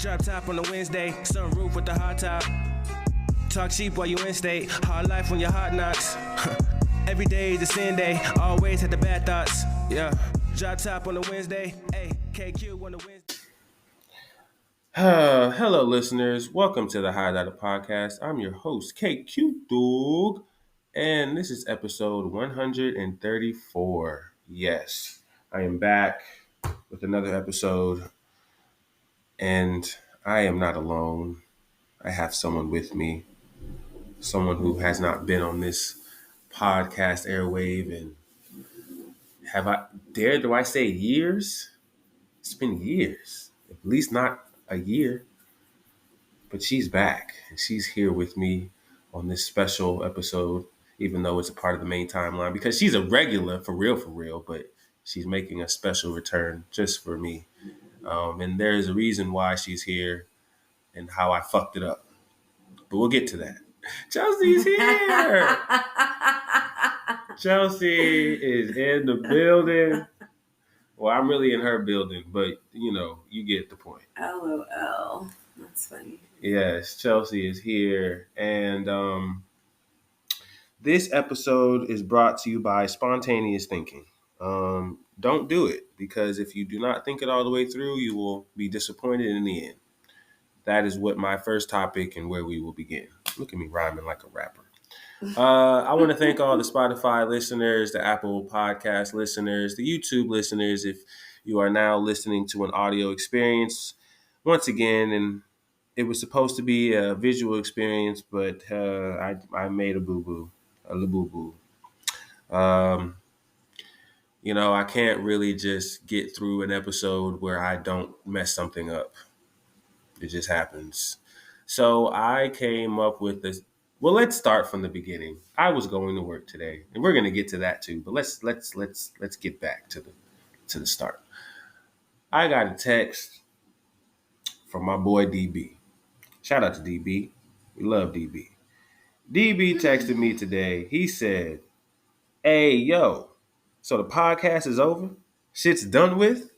Drop top on a Wednesday, sunroof with the hot top. Talk cheap while you in state, hard life when your heart knocks. Every day is a sin day, always had the bad thoughts. Yeah, drop top on a Wednesday, hey, KQ on a Wednesday. Hello, listeners. Welcome to the Highlighter Podcast. I'm your host, KQ Dog, and this is episode 134. Yes, I am back with another episode, and I am not alone. I have someone with me, someone who has not been on this podcast airwave, and do I say years? It's been years, at least not a year. But she's back and she's here with me on this special episode, even though it's a part of the main timeline, because she's a regular for real, but she's making a special return just for me. And there's a reason why she's here and how I fucked it up. But we'll get to that. Chelsea's here. Chelsea is in the building. Well, I'm really in her building, but you get the point. LOL. That's funny. Yes, Chelsea is here. And this episode is brought to you by spontaneous thinking. Don't do it, because if you do not think it all the way through, you will be disappointed in the end. That is what my first topic and where we will begin. Look at me rhyming like a rapper. I want to thank all the Spotify listeners, the Apple Podcast listeners, the YouTube listeners. If you are now listening to an audio experience, once again, and it was supposed to be a visual experience, but I made a boo-boo. I can't really just get through an episode where I don't mess something up. It just happens. So I came up with this. Well, let's start from the beginning. I was going to work today, and we're going to get to that too. But let's get back to the start. I got a text from my boy DB. Shout out to DB. We love DB. DB texted me today. He said, "Hey, yo, so the podcast is over? Shit's done with?"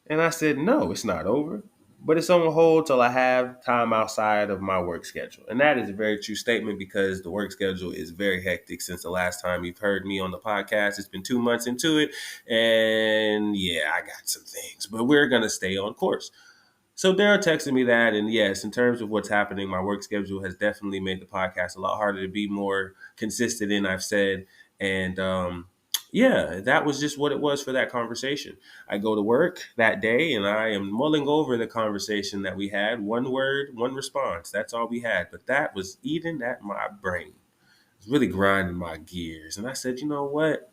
And I said, "No, it's not over, but it's on hold till I have time outside of my work schedule." And that is a very true statement, because the work schedule is very hectic since the last time you've heard me on the podcast. It's been 2 months into it. And yeah, I got some things, but we're going to stay on course. So Daryl texted me that, and yes, in terms of what's happening, my work schedule has definitely made the podcast a lot harder to be more consistent in, I've said. And yeah, that was just what it was for that conversation. I go to work that day, and I am mulling over the conversation that we had. One word, one response. That's all we had. But that was eating at my brain. It was really grinding my gears. And I said, you know what?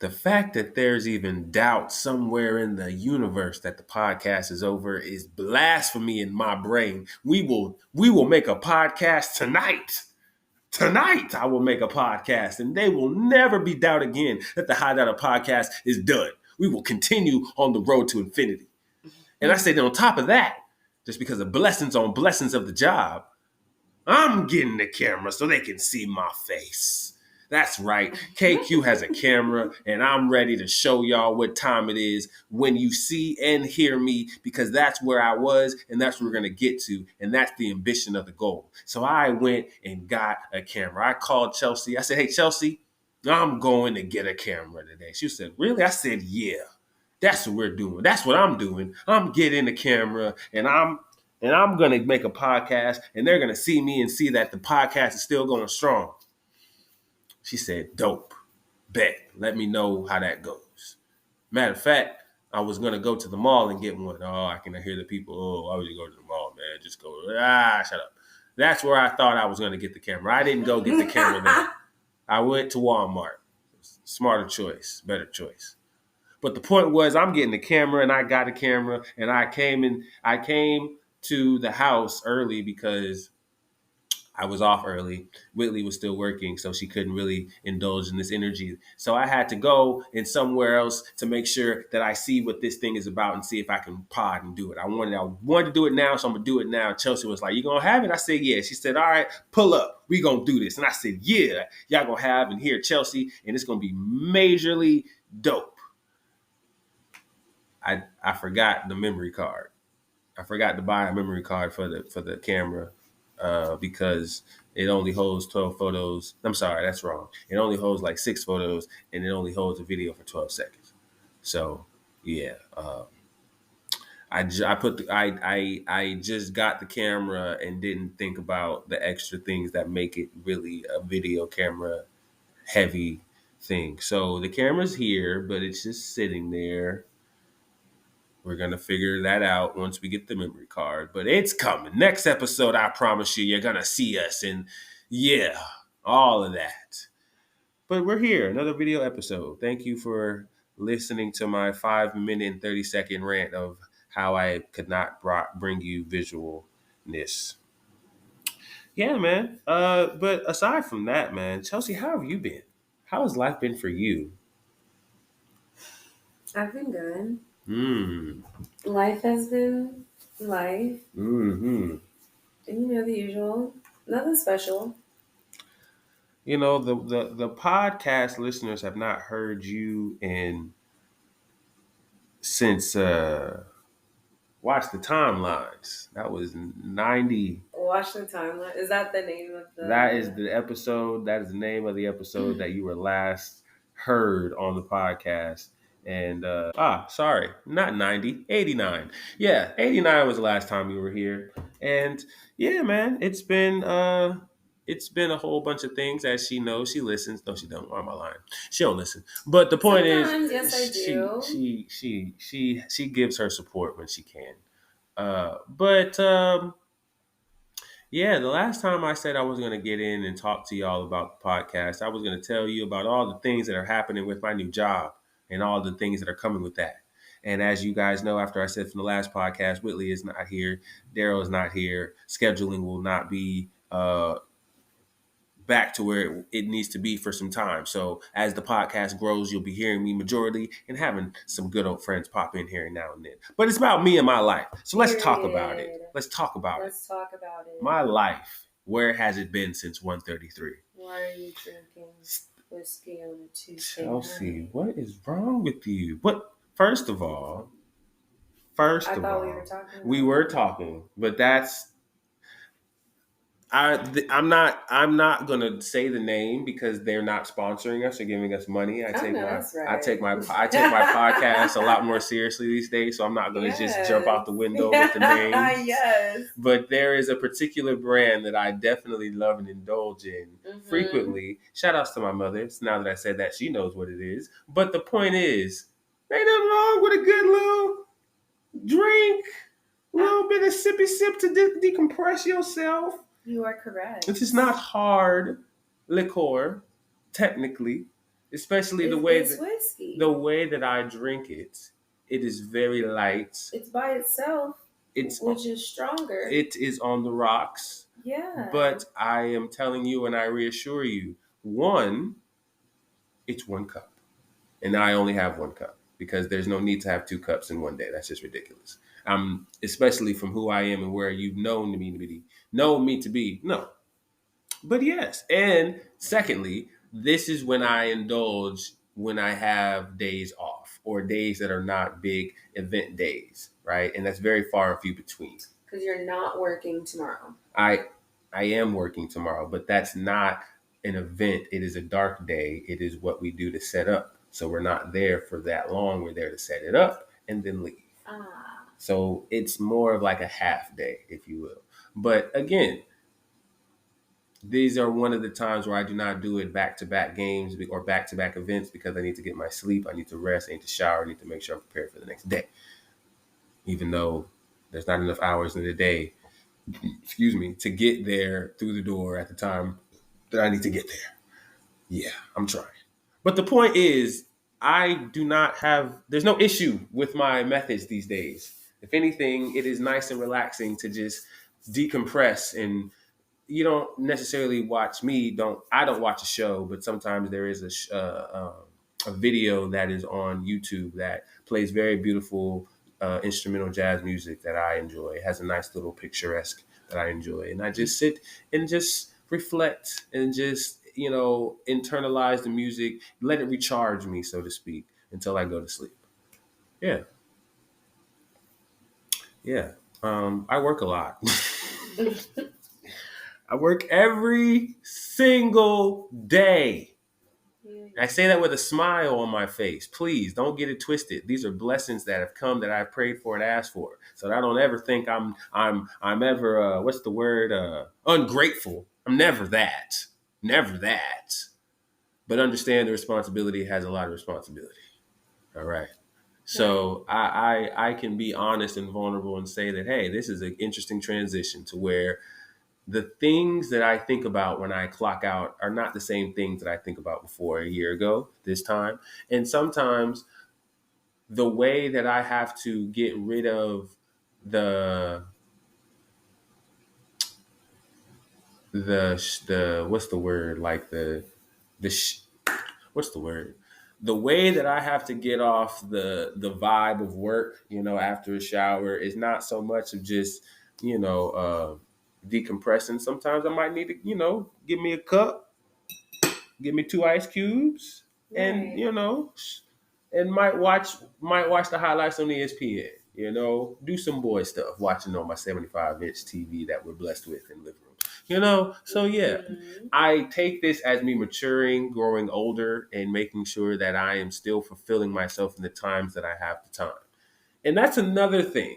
The fact that there's even doubt somewhere in the universe that the podcast is over is blasphemy in my brain. We will make a podcast tonight. Tonight, I will make a podcast, and they will never be doubt again that the High Data podcast is done. We will continue on the road to infinity. And I said, on top of that, just because of blessings on blessings of the job, I'm getting the camera so they can see my face. That's right. KQ has a camera, and I'm ready to show y'all what time it is when you see and hear me, because that's where I was, and that's where we're going to get to, and that's the ambition of the goal. So I went and got a camera. I called Chelsea. I said, "Hey, Chelsea, I'm going to get a camera today." She said, "Really?" I said, "Yeah, that's what we're doing. That's what I'm doing. I'm getting a camera, and I'm going to make a podcast, and they're going to see me and see that the podcast is still going strong." She said, "Dope. Bet. Let me know how that goes." Matter of fact, I was going to go to the mall and get one. Oh, I can hear the people. "Oh, why would you go to the mall, man? Just go." Shut up. That's where I thought I was going to get the camera. I didn't go get the camera there. I went to Walmart. Smarter choice. Better choice. But the point was, I'm getting the camera, and I got a camera, and I came to the house early because I was off early. Whitley was still working, so she couldn't really indulge in this energy. So I had to go in somewhere else to make sure that I see what this thing is about and see if I can pod and do it. I wanted to do it now, so I'm going to do it now. Chelsea was like, "You going to have it?" I said, "Yeah." She said, "All right, pull up. We going to do this." And I said, "Yeah, y'all going to have and hear Chelsea, and it's going to be majorly dope." I forgot the memory card. I forgot to buy a memory card for the camera because it only holds 12 photos. I'm sorry, that's wrong. It only holds like 6 photos, and it only holds a video for 12 seconds. So yeah, I just got the camera and didn't think about the extra things that make it really a video camera heavy thing. So the camera's here, but it's just sitting there. We're gonna figure that out once we get the memory card. But it's coming. Next episode, I promise you, you're gonna see us, and yeah, all of that. But we're here, another video episode. Thank you for listening to my 5 minute and 30-second rant of how I could not bring you visualness. Yeah, man. But aside from that, man, Chelsea, how have you been? How has life been for you? I've been good. Hmm. Life has been life. Hmm. And the usual. Nothing special. You know, the podcast listeners have not heard you in since watch the timelines. That was 90. Watch the timeline. Is that the name of the... That is the episode. That is the name of the episode that you were last heard on the podcast. And sorry, not 90, 89. Yeah, 89 was the last time you were here. And yeah, man, it's been a whole bunch of things. As she knows, she listens. No, she don't. Why am I lying? She don't listen. But the point Sometimes, is, yes, I do. she gives her support when she can. But yeah, the last time I said I was going to get in and talk to y'all about the podcast, I was going to tell you about all the things that are happening with my new job and all the things that are coming with that. And as you guys know, after I said from the last podcast, Whitley is not here, Daryl is not here, scheduling will not be back to where it needs to be for some time. So as the podcast grows, you'll be hearing me majority and having some good old friends pop in here now and then. But it's about me and my life. So let's talk about it. Let's talk about it. Let's talk about it. My life. Where has it been since 133? Why are you drinking whiskey on a Tuesday Chelsea, night? what is wrong with you? What? First of all, I thought we were talking, but that's I'm not gonna say the name because they're not sponsoring us or giving us money. I take my podcast a lot more seriously these days, so I'm not gonna just jump out the window with the name. Yes. But there is a particular brand that I definitely love and indulge in frequently. Shout outs to my mother. Now that I said that, she knows what it is. But the point is, ain't nothing wrong with a good little drink, a little bit of sippy sip to decompress yourself. You are correct. This is not hard liquor, technically, especially the way that I drink it. It is very light. It's by itself, which is stronger. It is on the rocks. Yeah. But I am telling you, and I reassure you, it's 1 cup, and I only have 1 cup because there's no need to have 2 cups in one day. That's just ridiculous. Especially from who I am and where you've known me to be. No. But yes. And secondly, this is when I indulge when I have days off or days that are not big event days, right? And that's very far and few between. Because you're not working tomorrow. I am working tomorrow, but that's not an event. It is a dark day. It is what we do to set up. So we're not there for that long. We're there to set it up and then leave. So it's more of like a half day, if you will. But again, these are one of the times where I do not do it back-to-back games or back-to-back events because I need to get my sleep. I need to rest. I need to shower. I need to make sure I'm prepared for the next day. Even though there's not enough hours in the day, to get there through the door at the time that I need to get there. Yeah, I'm trying. But the point is, there's no issue with my methods these days. If anything, it is nice and relaxing to just decompress, and you don't necessarily watch me. I don't watch a show, but sometimes there is a video that is on YouTube that plays very beautiful instrumental jazz music that I enjoy. It has a nice little picturesque that I enjoy, and I just sit and just reflect and just internalize the music, let it recharge me, so to speak, until I go to sleep. Yeah. I work a lot. I work every single day. Yeah. I say that with a smile on my face. Please don't get it twisted. These are blessings that have come that I prayed for and asked for. So that I don't ever think I'm ever what's the word, ungrateful. I'm never that. Never that. But understand the responsibility has a lot of responsibility. All right. Right. So I can be honest and vulnerable and say that, hey, this is an interesting transition to where the things that I think about when I clock out are not the same things that I think about before a year ago this time. And sometimes the way that I have to get rid of the the what's the word, like the what's the word, the way that I have to get off the vibe of work, after a shower is not so much of just you know decompressing. Sometimes I might need to give me a cup, give me two ice cubes, and Right. and might watch the highlights on ESPN. Do some boy stuff, watching on my 75-inch TV that we're blessed with in the living room. So yeah, Mhm. I take this as me maturing, growing older, and making sure that I am still fulfilling myself in the times that I have the time. And that's another thing.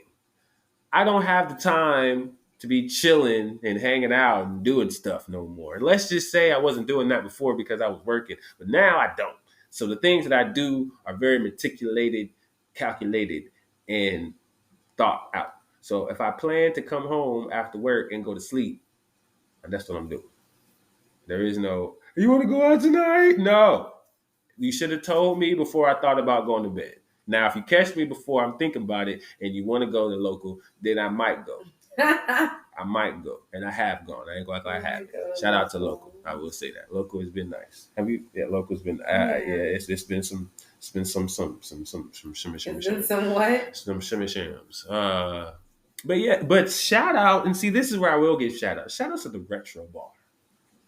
I don't have the time to be chilling and hanging out and doing stuff no more. And let's just say I wasn't doing that before because I was working, but now I don't. So the things that I do are very meticulated, calculated, and thought out. So if I plan to come home after work and go to sleep, that's what I'm doing. There is no, you want to go out tonight? No. You should have told me before I thought about going to bed. Now, if you catch me before I'm thinking about it and you want to go to local, then I might go. I might go, and I have gone. I ain't going to act like I You haven't. go Shout out to local. local. I will say that local has been nice. Have you? Yeah, local's been. Yeah. It's been some. It's been some shimmy It's been some what? some shimmy shims. But yeah, but shout out and see, this is where I will give shout out. Shout outs to the retro bar.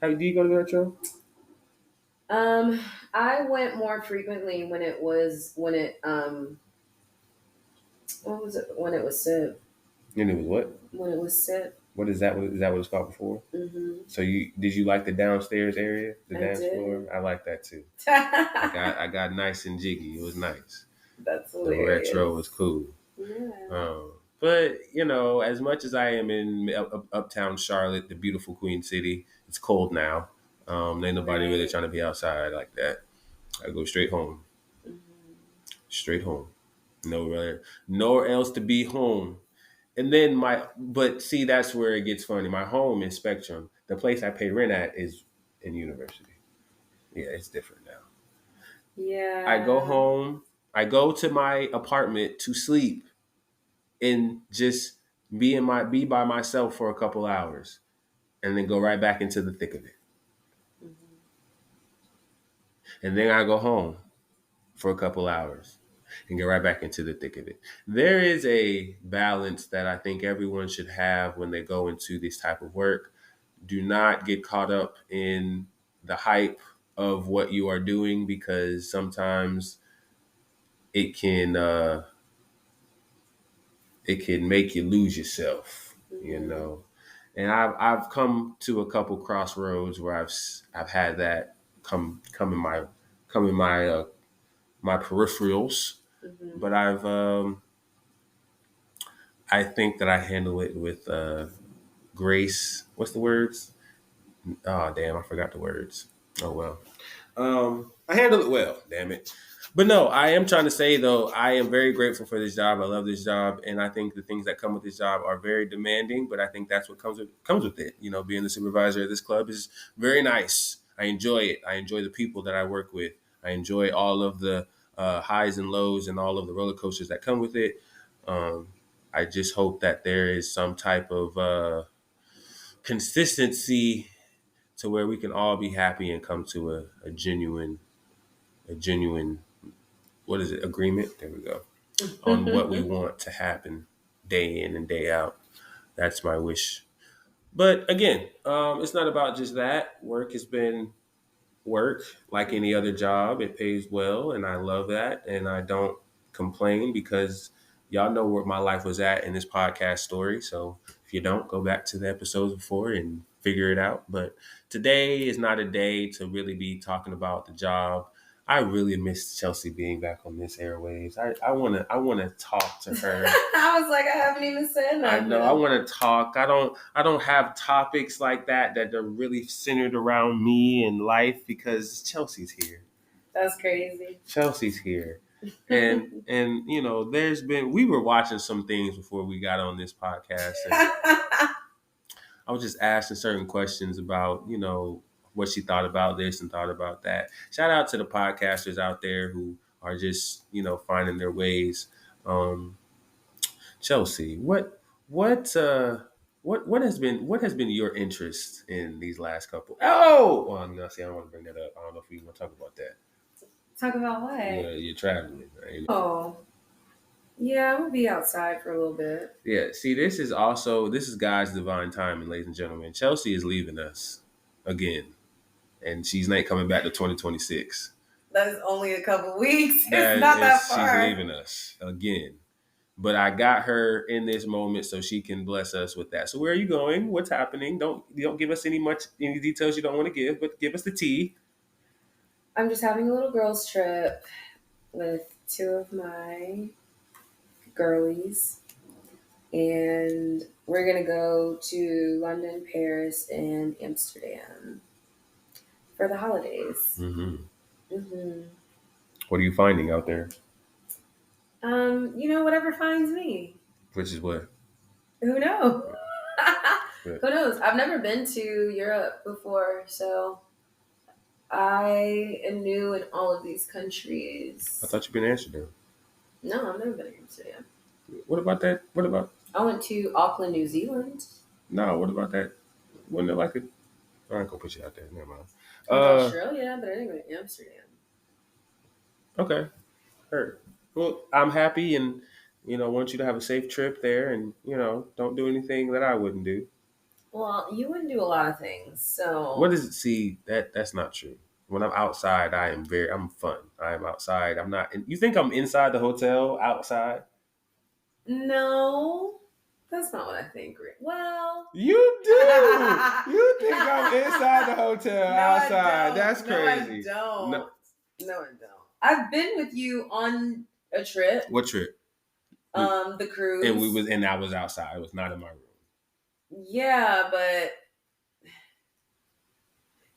How do you go to the retro? Um, I went more frequently what was it when it was SIP? And it was what? When it was SIP. What is that? Is that what it's called before? Mm-hmm. So did you like the downstairs area, the I dance did. floor? I like that too. I got nice and jiggy. It was nice. That's The hilarious. retro was cool. Yeah. But as much as I am in uptown Charlotte, the beautiful Queen City, it's cold now. Ain't nobody really Right. trying to be outside like that. I go straight home, Mm-hmm. straight home. Nowhere else to be home. And then but see, that's where it gets funny. My home is Spectrum. The place I pay rent at is in University. Yeah, it's different now. I go Yeah. home. I go to my apartment to sleep and just be by myself for a couple hours, and then go right back into the thick of it. Mm-hmm. And then I go home for a couple hours and get right back into the thick of it. There is a balance that I think everyone should have when they go into this type of work. Do not get caught up in the hype of what you are doing, because sometimes it can uh, it can make you lose yourself. You Mm-hmm. know, and I've come to a couple crossroads where I've had that come in my peripherals, Mm-hmm. but I think that I handle it with grace. What's the words? Oh damn, I forgot the words. Oh well. I handle it well. Damn it. But no, I am trying to say though, I am very grateful for this job. I love this job, and I think the things that come with this job are very demanding. But I think that's what comes with it. Being the supervisor of this club is very nice. I enjoy it. I enjoy the people that I work with. I enjoy all of the highs and lows and all of the roller coasters that come with it. Um, I just hope that there is some type of consistency to where we can all be happy and come to a genuine what is it, agreement, there we go, on what we want to happen day in and day out. That's my wish. But again, it's not about just that. Work has been work, like any other job. It pays well, and I love that, and I don't complain, because y'all know where my life was at in this podcast story. So if you don't, go back to the episodes before and figure it out. But today is not a day to really be talking about the job. I really miss Chelsea being back on this airwaves. I wanna talk to her. I was like, I haven't even said I nothing. know I want to talk. I don't have topics like that are really centered around me and life because Chelsea's here. That's crazy. Chelsea's here. And you know, we were watching some things before we got on this podcast, and I was just asking certain questions about, you know, what she thought about this and thought about that. Shout out to the podcasters out there who are just, you know, finding their ways. Um, Chelsea, what has been your interest in these last couple? Oh, well, no, see, I don't want to bring that up. I don't know if we want to talk about that. Talk about what? Yeah, you're traveling. Right? Oh, yeah, I'm gonna be outside for a little bit. Yeah, see, this is God's divine timing, ladies and gentlemen. Chelsea is leaving us again, and she's not coming back to 2026. That is only a couple weeks. It's not that far. She's leaving us again. But I got her in this moment so she can bless us with that. So where are you going? What's happening? Don't give us any details you don't want to give, but give us the tea. I'm just having a little girls trip with two of my girlies, and we're gonna go to London, Paris, and Amsterdam for the holidays. Mm-hmm. What are you finding out there? You know, whatever finds me. Which is what? Who knows? Who knows? I've never been to Europe before, so I am new in all of these countries. I thought you'd been in Amsterdam. No, I've never been to Amsterdam. What about that? What about? I went to Auckland, New Zealand. No, what about that? Wasn't it like a? I ain't gonna put you out there. Never mind. Australia, but I didn't go to Amsterdam. Okay, heard. Well, I'm happy, and you know, want you to have a safe trip there, and you know, don't do anything that I wouldn't do. Well, you wouldn't do a lot of things, so. What does it see? That's not true. When I'm outside, I'm fun. I am outside. I'm not. You think I'm inside the hotel, outside? No, that's not what I think. Well, you do. You think I'm inside the hotel, no, outside? That's crazy. No, I don't. No, I don't. I've been with you on a trip. What trip? The cruise. And I was outside. It was not in my room. Yeah, but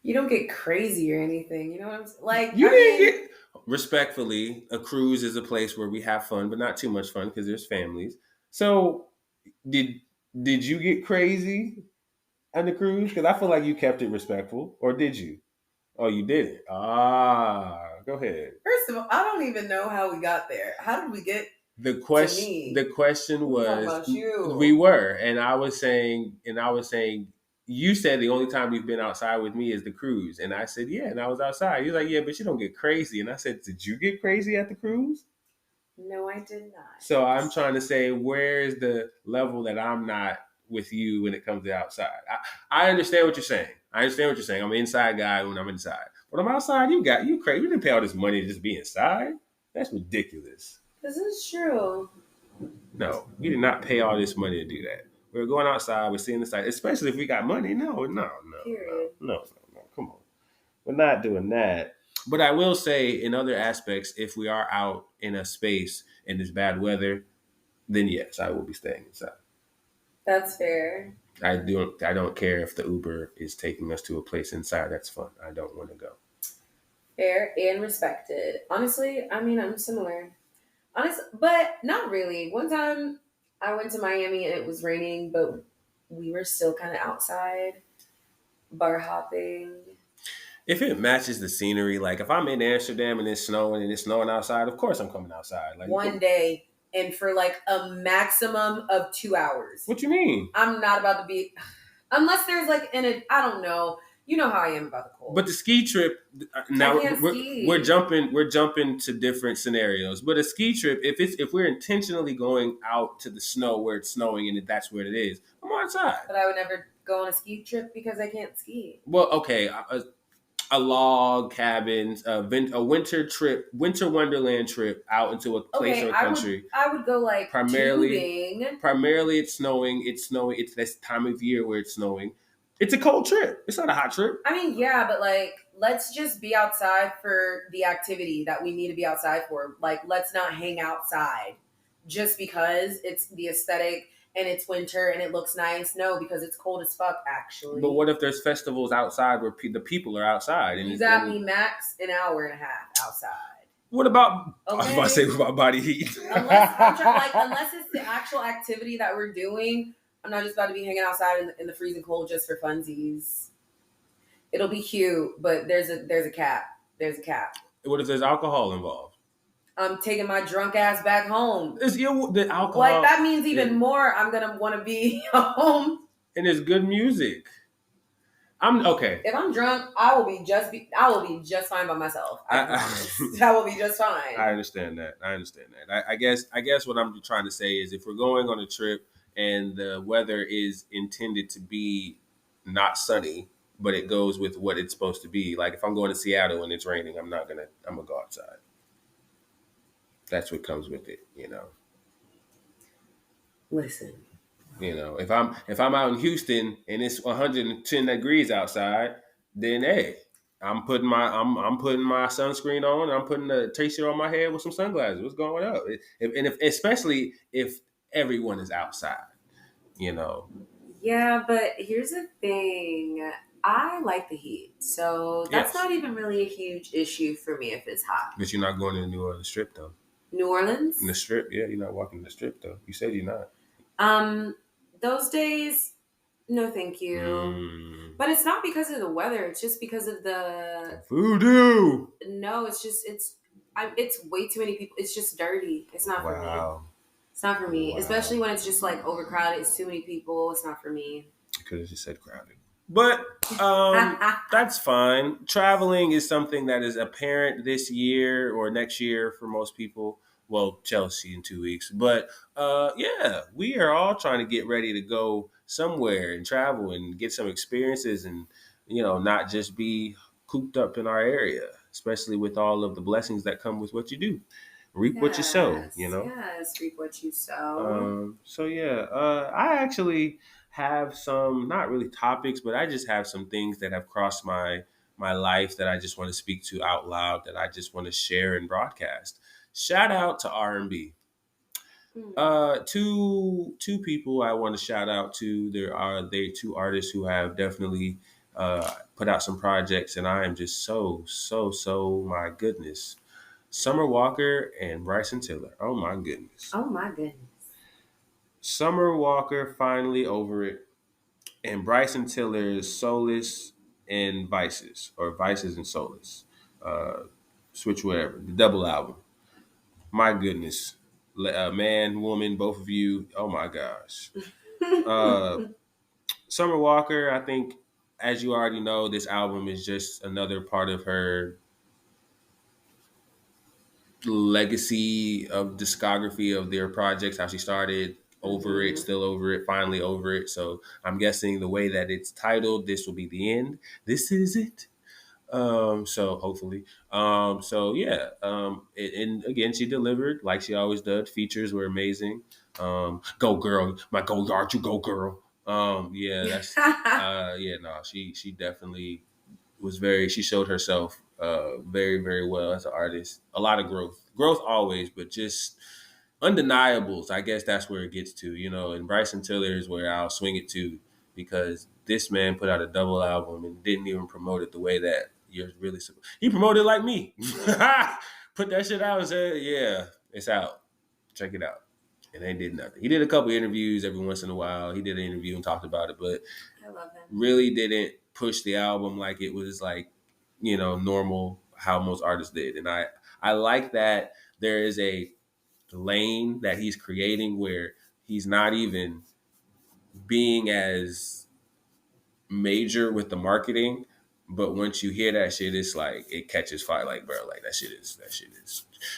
you don't get crazy or anything. You know what I'm saying? Like, you didn't get. Respectfully, a cruise is a place where we have fun, but not too much fun because there's families. So, did you get crazy on the cruise? Because I feel like you kept it respectful, or did you? Oh, you didn't. Go ahead. First of all, I don't even know how we got there. How did we get? The question was, we were, and I was saying, you said the only time you've been outside with me is the cruise, and I said, yeah, and I was outside. You're like, yeah, but you don't get crazy, and I said, did you get crazy at the cruise? No, I did not. So I'm trying to say, where's the level that I'm not with you when it comes to outside? I understand what you're saying. I'm an inside guy when I'm inside, but I'm outside. You crazy? You didn't pay all this money to just be inside. That's ridiculous. This is true. No, we did not pay all this money to do that. We're going outside. We're seeing the site, especially if we got money. No. Come on. We're not doing that. But I will say, in other aspects, if we are out in a space and it's bad weather, then yes, I will be staying inside. That's fair. I don't care if the Uber is taking us to a place inside. That's fun. I don't want to go. Fair and respected. Honestly, I mean, I'm similar. But not really. One time I went to Miami and it was raining, but we were still kind of outside, bar hopping. If it matches the scenery, like if I'm in Amsterdam and it's snowing outside, of course I'm coming outside. Like one day and for like a maximum of 2 hours. What you mean? I'm not about to be, unless there's like I don't know. You know how I am about the cold. But the ski trip, now we're jumping to different scenarios. But a ski trip, if we're intentionally going out to the snow where it's snowing and that's where it is, I'm outside. But I would never go on a ski trip because I can't ski. Well, okay, a log cabin, a winter wonderland trip out into a place or a country. I would go like tubing. Primarily, it's snowing. It's snowing. It's this time of year where it's snowing. It's a cold trip. It's not a hot trip. I mean, yeah, but like, let's just be outside for the activity that we need to be outside for. Like, let's not hang outside just because it's the aesthetic and it's winter and it looks nice. No, because it's cold as fuck, actually. But what if there's festivals outside where the people are outside? And you got me max an hour and a half outside. What about? Okay. I was about to say about body heat. Unless it's the actual activity that we're doing, I'm not just about to be hanging outside in the freezing cold just for funsies. It'll be cute, but there's a cap. There's a cap. What if there's alcohol involved? I'm taking my drunk ass back home. The alcohol? Like, that means even more. I'm gonna want to be home. And there's good music. I'm okay. If I'm drunk, I will be just fine by myself. I promise. That will be just fine. I understand that. I guess what I'm trying to say is if we're going on a trip and the weather is intended to be not sunny, but it goes with what it's supposed to be. Like if I'm going to Seattle and it's raining, I'm gonna go outside. That's what comes with it, you know. Listen. You know, if I'm out in Houston and it's 110 degrees outside, then hey, I'm putting my sunscreen on. I'm putting a t-shirt on my head with some sunglasses. What's going on? Especially if everyone is outside, you know. Yeah, but here's the thing. I like the heat, so that's not even really a huge issue for me if it's hot. But you're not going to the New Orleans Strip, though. New Orleans? In the Strip, yeah, you're not walking the Strip, though. You said you're not. Those days, no, thank you. But it's not because of the weather. It's just because of the voodoo. No, it's way too many people. It's just dirty. It's not for me. It's not for me, especially when it's just like overcrowded. It's too many people. It's not for me. You could have just said crowded. But that's fine. Traveling is something that is apparent this year or next year for most people. Well, Chelsea in 2 weeks. But yeah, we are all trying to get ready to go somewhere and travel and get some experiences and, you know, not just be cooped up in our area, especially with all of the blessings that come with what you do. Reap what you sow, you know? Yes, reap what you sow. So yeah, I actually have some, not really topics, but I just have some things that have crossed my life that I just want to speak to out loud, that I just want to share and broadcast. Shout out to R&B. Two people I want to shout out to. They two artists who have definitely put out some projects, and I am just so my goodness. Summer Walker and Bryson Tiller. Oh my goodness. Oh my goodness. Summer Walker finally over it, and Bryson Tiller's Soulless and Vices, or Vices and Soulless. Switch whatever. The double album. My goodness. Man, woman, both of you. Oh my gosh. Summer Walker, I think, as you already know, this album is just another part of her legacy of discography of their projects, how she started over it, still over it, finally over it. So I'm guessing the way that it's titled, this will be the end. This is it. So hopefully, so yeah, and again, she delivered like she always does. Features were amazing. Go girl, my go yard, you go girl. Yeah, that's yeah, no, she definitely was she showed herself very, very well as an artist. A lot of growth always, but just undeniables. I guess that's where it gets to, you know. And Bryson Tiller is where I'll swing it to, because this man put out a double album and didn't even promote it the way that you're really supposed. He promoted it like me. Put that shit out and said, "Yeah, it's out. Check it out." And they did nothing. He did a couple interviews every once in a while. He did an interview and talked about it, but I love him. Really didn't push the album like it was like, you know, normal how most artists did. And I like that there is a lane that he's creating where he's not even being as major with the marketing, but once you hear that shit, it's like it catches fire. Like, bro, like that shit is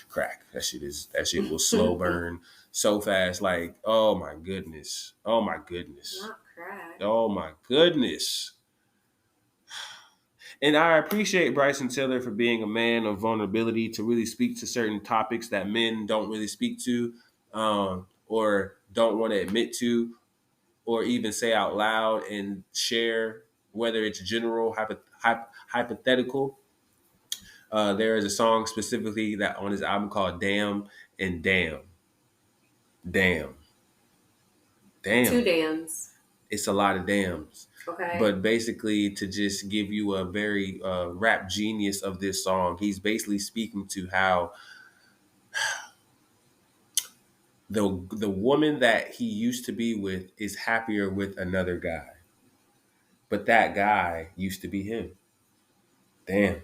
crack. That shit will slow burn so fast. Like, oh my goodness. Not crack. Oh my goodness. And I appreciate Bryson Tiller for being a man of vulnerability to really speak to certain topics that men don't really speak to, or don't want to admit to, or even say out loud and share, whether it's general, hypothetical. There is a song specifically that on his album called Damn and Damn. Damn. Two Damn. dams. It's a lot of dams. Okay. But basically, to just give you a very rap genius of this song, he's basically speaking to how the woman that he used to be with is happier with another guy. But that guy used to be him. Damn.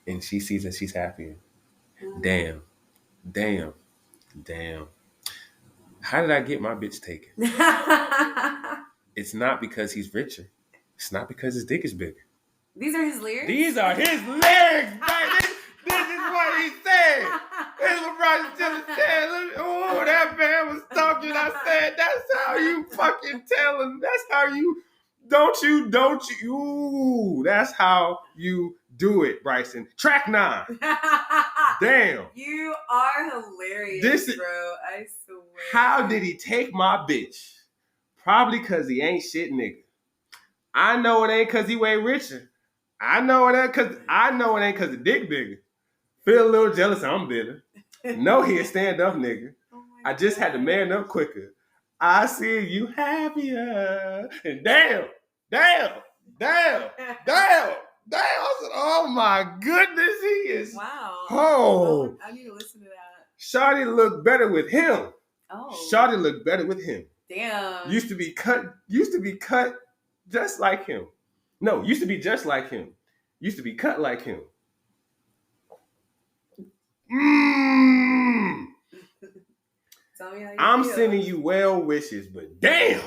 And she sees that she's happier. Damn. Damn. Damn. How did I get my bitch taken? It's not because he's richer. It's not because his dick is bigger. These are his lyrics? These are his lyrics, baby. This is what he said. This is what Bryson Tiller said. Oh, that man was talking. I said, that's how you fucking tell him. That's how you, don't you. Ooh, that's how you do it, Bryson. Track 9. Damn. You are hilarious, bro. I swear. How did he take my bitch? Probably because he ain't shit nigga. I know it ain't because he way richer. I know it ain't because the dick bigger. Feel a little jealous, I'm bitter. No, he a stand-up nigga. Oh I just had to man up quicker. I see you happier. And damn. I said, oh my goodness, he is. Wow. Oh. I need to listen to that. Shawty look better with him. Oh. Shawty look better with him. Damn. Used to be cut just like him. No, used to be just like him. Used to be cut like him. Tell me how you I'm feel. sending you well wishes, but damn.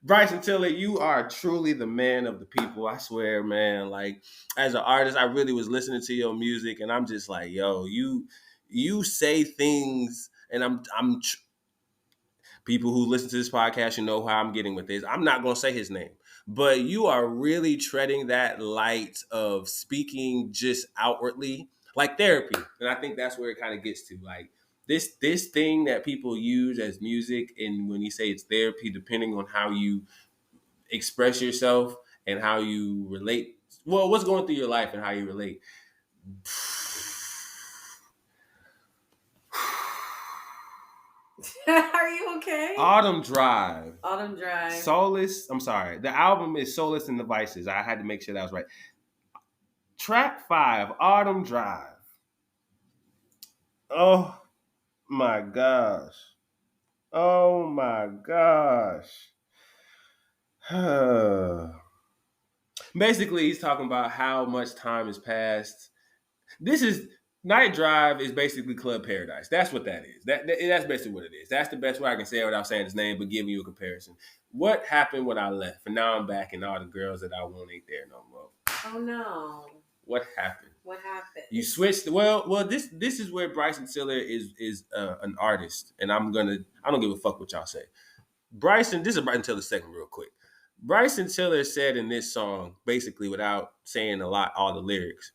Bryson Tiller, you are truly the man of the people. I swear, man. Like, as an artist, I really was listening to your music, and I'm just like, yo, you say things, and people who listen to this podcast, you know how I'm getting with this. I'm not going to say his name, but you are really treading that light of speaking just outwardly, like therapy. And I think that's where it kind of gets to. Like this thing that people use as music, and when you say it's therapy, depending on how you express yourself and how you relate, well, what's going through your life and how you relate. Are you okay? Autumn Drive. Solace. I'm sorry. The album is Solace and the Vices. I had to make sure that was right. Track 5, Autumn Drive. Oh my gosh. Basically, he's talking about how much time has passed. Night Drive is basically Club Paradise. That's what that is. That's basically what it is. That's the best way I can say it without saying his name, but giving you a comparison. What happened when I left? And now I'm back, and all the girls that I want ain't there no more. Oh no. What happened? You switched. Well. This is where Bryson Tiller is an artist, and I don't give a fuck what y'all say. Bryson. This is Bryson Tiller second, real quick. Bryson Tiller said in this song, basically without saying all the lyrics,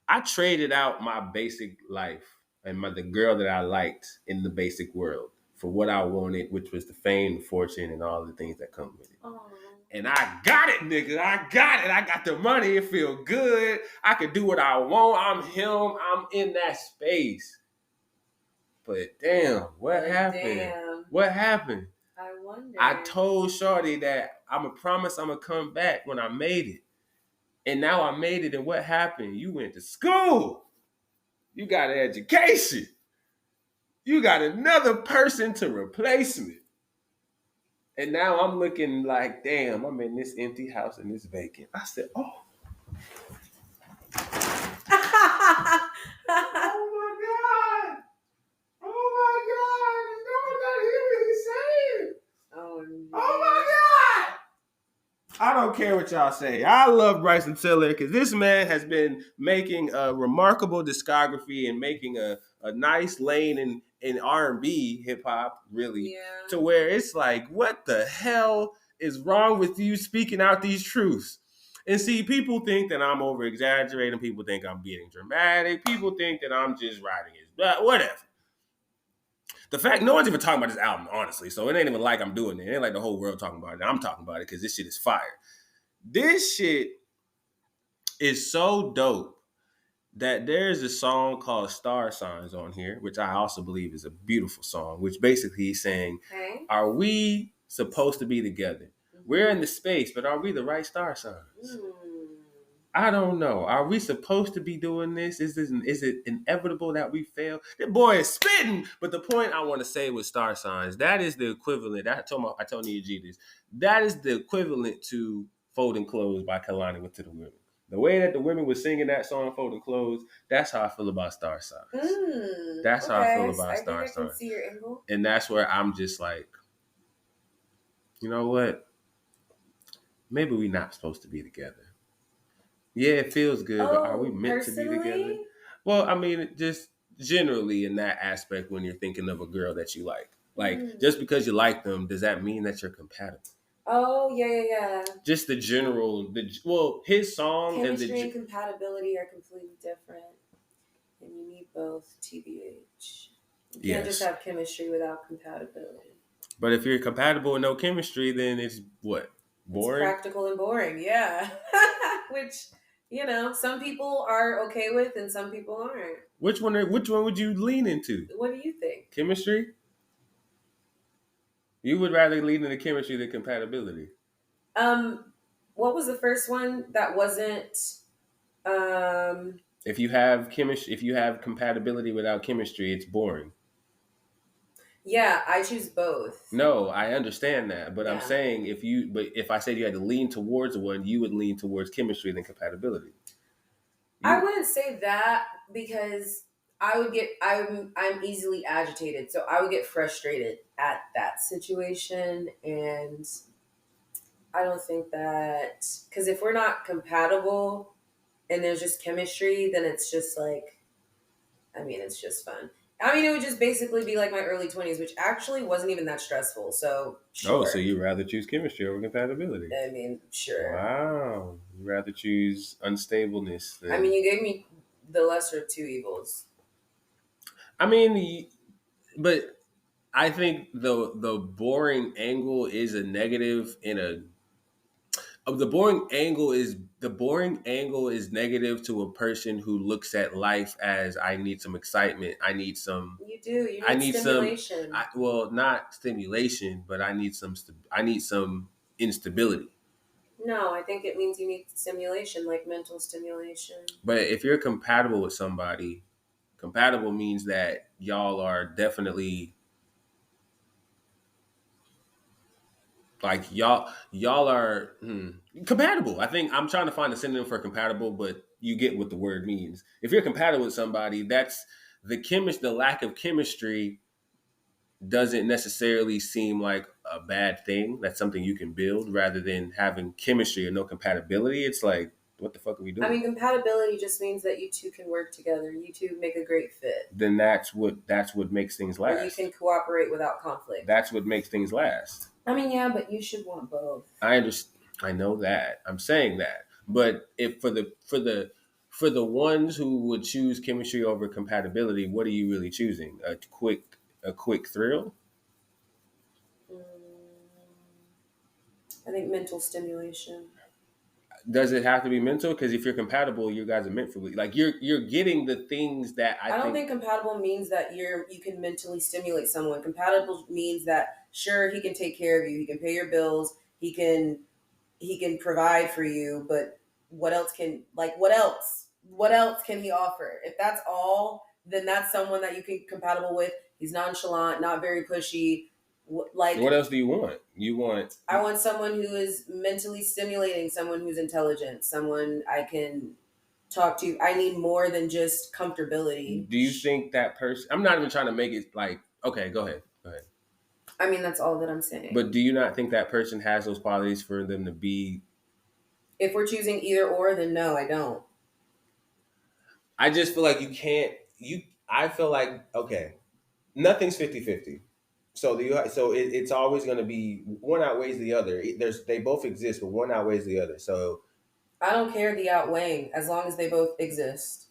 I traded out my basic life and the girl that I liked in the basic world for what I wanted, which was the fame, the fortune, and all the things that come with it. Aww. And I got it, nigga. I got it. I got the money. It feel good. I can do what I want. I'm him. I'm in that space. But damn, what happened? What happened? I wonder. I told Shorty that I'm going to promise I'm going to come back when I made it. And now I made it, and what happened? You went to school. You got an education. You got another person to replace me. And now I'm looking like, damn, I'm in this empty house and it's vacant. I said, oh. Oh my God. There's no one that hear me saying. Oh my God. I don't care what y'all say. I love Bryson Tiller because this man has been making a remarkable discography and making a nice lane in R&B hip hop, really, to where it's like, what the hell is wrong with you speaking out these truths? And see, people think that I'm over exaggerating. People think I'm being dramatic. People think that I'm just writing it. But whatever. The fact, no one's even talking about this album, honestly. So it ain't even like I'm doing it. It ain't like the whole world talking about it. I'm talking about it because this shit is fire. This shit is so dope that there's a song called Star Signs on here, which I also believe is a beautiful song, which basically is saying, are we supposed to be together? We're in the space, but are we the right star signs? I don't know. Are we supposed to be doing this? Is it inevitable that we fail? That boy is spitting. But the point I want to say with star signs, that is the equivalent. I told Nia G this. That is the equivalent to Folding Clothes by Kalani with To the Women. The way that the women were singing that song, Folding Clothes, that's how I feel about star signs. That's how I feel about star signs. I can see your angle. And that's where I'm just like, you know what? Maybe we're not supposed to be together. Yeah, it feels good, but are we meant to be together? Well, I mean, just generally in that aspect when you're thinking of a girl that you like. Like, just because you like them, does that mean that you're compatible? Oh, yeah. Just the general, his song chemistry and compatibility are completely different. And you need both, TBH. You can't just have chemistry without compatibility. But if you're compatible with no chemistry, then it's what? Boring? It's practical and boring, yeah. Which, some people are okay with and some people aren't. Which one would you lean into? What do you think? Chemistry? You would rather lean into chemistry than compatibility. What was the first one that wasn't if you have compatibility without chemistry, it's boring. Yeah, I choose both. No, I understand that, but I'm saying if I said you had to lean towards one, you would lean towards chemistry than compatibility. I wouldn't say that because I'm easily agitated, so I would get frustrated at that situation, and I don't think that because if we're not compatible and there's just chemistry, then it's just like, it's just fun. It would just basically be like my early 20s, which actually wasn't even that stressful. So, sure. Oh, so you'd rather choose chemistry over compatibility? Sure. Wow. You'd rather choose unstableness than... you gave me the lesser of two evils. But I think the boring angle is a negative in a... The boring angle is negative to a person who looks at life as, I need some excitement. I need some. You do. You need stimulation. Not stimulation, but I need some instability. No, I think it means you need stimulation, like mental stimulation. But if you're compatible with somebody, compatible means that y'all are definitely. Like y'all are compatible. I think I'm trying to find a synonym for compatible, but you get what the word means. If you're compatible with somebody, that's the lack of chemistry doesn't necessarily seem like a bad thing. That's something you can build rather than having chemistry or no compatibility. It's like, what the fuck are we doing? Compatibility just means that you two can work together. You two make a great fit. Then that's what makes things last. Or you can cooperate without conflict. That's what makes things last. Yeah, but you should want both. I understand. I know that. I'm saying that. But if for the ones who would choose chemistry over compatibility, what are you really choosing? A quick thrill? I think mental stimulation. Does it have to be mental? Because if you're compatible, you guys are meant for like you're getting the things that I don't think compatible means that you can mentally stimulate someone. Compatible means that sure, he can take care of you, he can pay your bills, he can provide for you, but what else can he offer? If that's all, then that's someone that you can be compatible with. He's nonchalant, not very pushy. What else do you want? I want someone who is mentally stimulating, someone who's intelligent, someone I can talk to. I need more than just comfortability. Do you think that person... I'm not even trying to make it like... Okay, go ahead. That's all that I'm saying. But do you not think that person has those qualities for them to be... If we're choosing either or, then no, I don't. I just feel like you can't... I feel like, okay, nothing's 50-50. So it's always going to be one outweighs the other. They both exist, but one outweighs the other. So I don't care the outweighing as long as they both exist.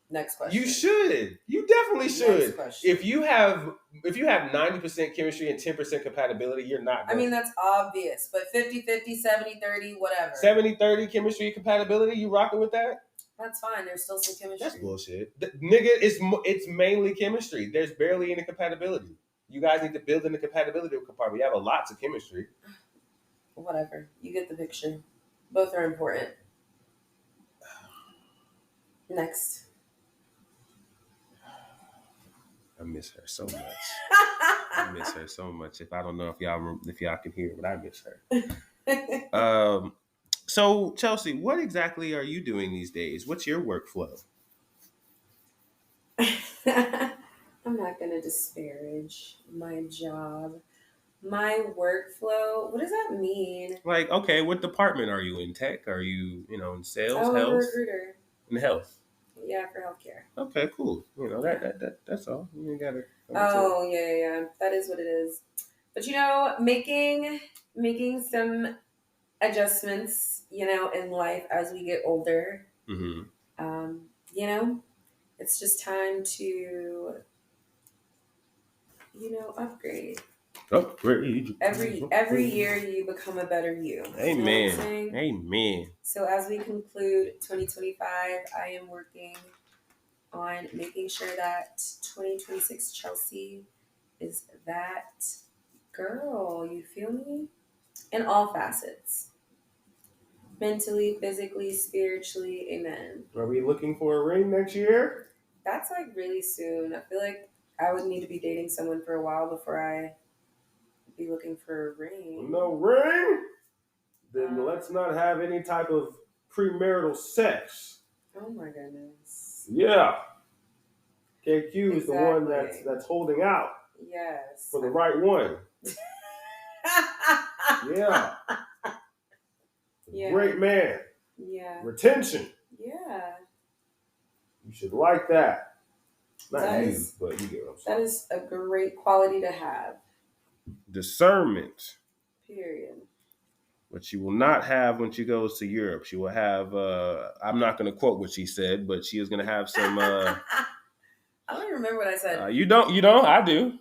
Next question. you should. You definitely should. Next question. If you have 90% chemistry and 10% compatibility, you're not. I mean, that's obvious, but 50-50, 70-30, whatever. 70-30 chemistry and compatibility, you rocking with that? That's fine. There's still some chemistry. That's bullshit. Nigga, it's mainly chemistry. There's barely any compatibility. You guys need to build in the compatibility compartment. You have a lot of chemistry. Whatever. You get the picture. Both are important. Next. I miss her so much. I miss her so much. If I don't know if y'all can hear, but I miss her. So Chelsea, what exactly are you doing these days? What's your workflow? I'm not gonna disparage my job. My workflow. What does that mean? Like, okay, what department are you in? Tech? Are you, in sales, I'm a health? recruiter. In health. Yeah, for healthcare. Okay, cool. That's all. You ain't gotta. Oh yeah. That is what it is. But making some adjustments, in life as we get older. Mm-hmm. It's just time to, upgrade. Upgrade. Every year you become a better you. Amen. You know what I'm saying? Amen. So as we conclude 2025, I am working on making sure that 2026 Chelsea is that girl. You feel me? In all facets. Mentally, physically, spiritually, amen. Are we looking for a ring next year? That's like really soon. I feel like I would need to be dating someone for a while before I be looking for a ring. No ring? Then let's not have any type of premarital sex. Oh my goodness. Yeah. KQ is the one that's holding out. Yes. For the right one. Yeah. Yeah. Great man. Yeah. Retention. Yeah. You should like that. Not but you get what I'm saying. That is a great quality to have. Discernment. Period. What you will not have when she goes to Europe. She will have, I'm not going to quote what she said, but she is going to have some... I don't even remember what I said. You don't? I do.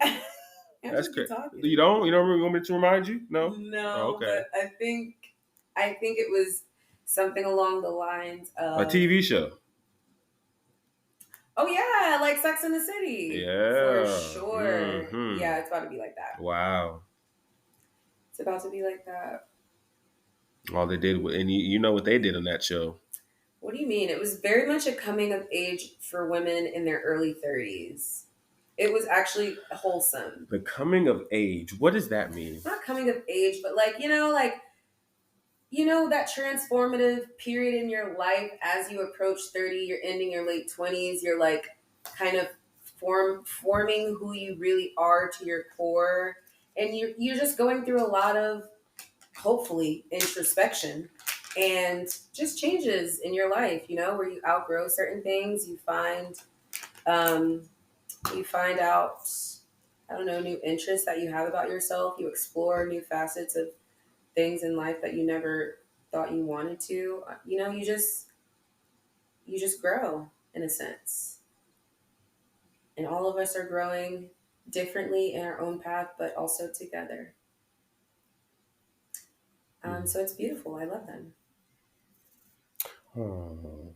That's crazy. You don't? You want me to remind you? No? No, oh, okay. But I think it was something along the lines of... A TV show. Oh, yeah, like Sex and the City. Yeah. For sure. Mm-hmm. Yeah, it's about to be like that. Wow. It's about to be like that. All they did, and you know what they did on that show. What do you mean? It was very much a coming of age for women in their early 30s. It was actually wholesome. The coming of age. What does that mean? Not coming of age, but that transformative period in your life as you approach 30, you're ending your late 20s, you're like kind of forming who you really are to your core. And you're just going through a lot of, hopefully, introspection and just changes in your life, where you outgrow certain things, you find out, I don't know, new interests that you have about yourself, you explore new facets of things in life that you never thought you wanted to. You just grow in a sense. And all of us are growing differently in our own path, but also together. So it's beautiful. I love them. Oh.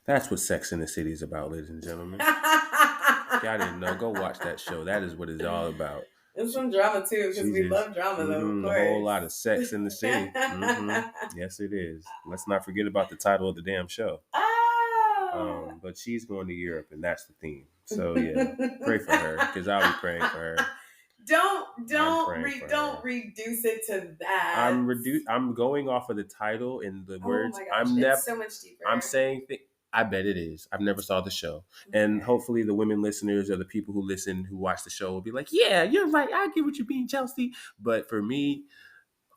That's what Sex and the City is about, ladies and gentlemen. Y'all didn't know. Go watch that show. That is what it's all about. It's some drama too, because we love drama though. Of course. A whole lot of Sex in the City. Yes, it is. Let's not forget about the title of the damn show. But she's going to Europe, and that's the theme. So yeah, pray for her, because I'll be praying for her. Don't reduce it to that. I'm going off of the title and the words. Oh my gosh, it's so much deeper. I'm saying I bet it is. I've never saw the show. Okay. And hopefully the women listeners or the people who watch the show will be like, yeah, you're right. I get what you mean, Chelsea. But for me,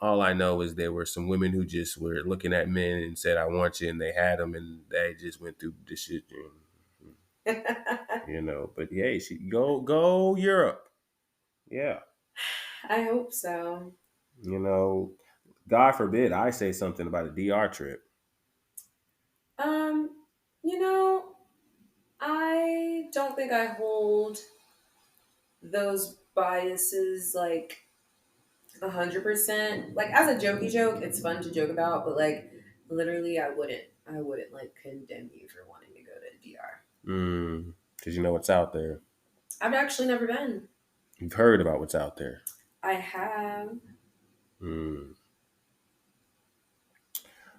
all I know is there were some women who just were looking at men and said, I want you. And they had them and they just went through this shit. You know, but hey, she go Europe. Yeah. I hope so. You know, God forbid I say something about a DR trip. Um, you know, I don't think I hold those biases like 100%. Like as a jokey joke, it's fun to joke about, but like literally, I wouldn't like condemn you for wanting to go to DR. Because you know what's out there. I've actually never been. You've heard about what's out there. I have. Mm.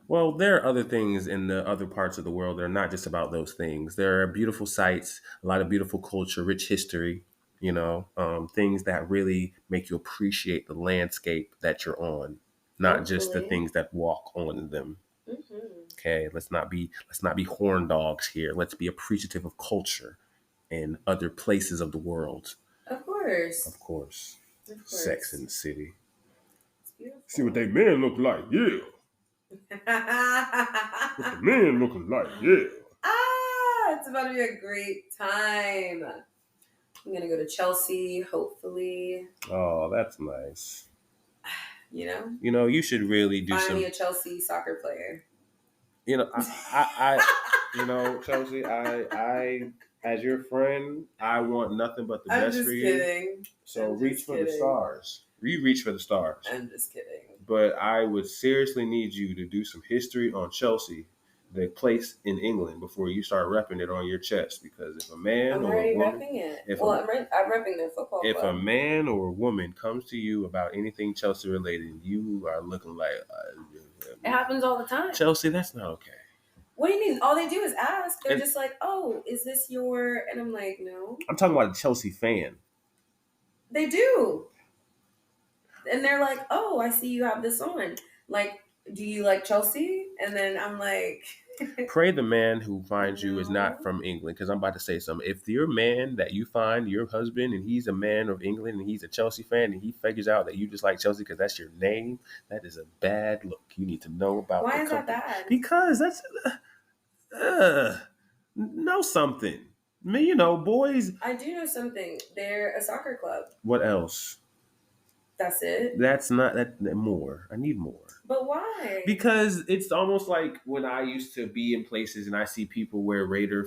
Well, there are other things in the other parts of the world that are not just about those things. There are beautiful sites, a lot of beautiful culture, rich history, things that really make you appreciate the landscape that you're on, not just the Hopefully. things that walk on them. Hmm. Okay, let's not be horn dogs here. Let's be appreciative of culture and other places of the world. Of course. Of course, Of Sex in course. the City. It's See what beautiful. they men look like, yeah. What the men looking like, yeah. It's about to be a great time. I'm gonna go to Chelsea, hopefully. Oh, that's nice. You know, You should really do find me some. a Chelsea soccer player. Chelsea, as your friend, I want nothing but the I'm best for just you. kidding. So I'm reach just for the kidding. stars. You reach for the stars. I'm just kidding. But I would seriously need you to do some history on Chelsea, the place in England, before you start repping it on your chest. Because if a man I'm or a already woman, repping it. if Well, a I'm repping their football if a club. man or a woman comes to you about anything Chelsea related, you are looking like It happens all the time. Chelsea. That's not okay. What do you mean? All they do is ask. They're And just like, "Oh, is this your?" And I'm like, "No." I'm talking about a Chelsea fan. They do. And they're like, "Oh, I see you have this on. Like, do you like Chelsea?" And then I'm like, Pray the man who finds you is not "No." from England, because I'm about to say something. If your man that you find, your husband, and he's a man of England and he's a Chelsea fan, and he figures out that you just like Chelsea because that's your name, that is a bad look. You need to know about the Why is that company bad? because that's know something. Me, boys. I do know something. They're a soccer club. What else? That's it. That's not that more. I need more. But why? Because it's almost like when I used to be in places and I see people wear Raider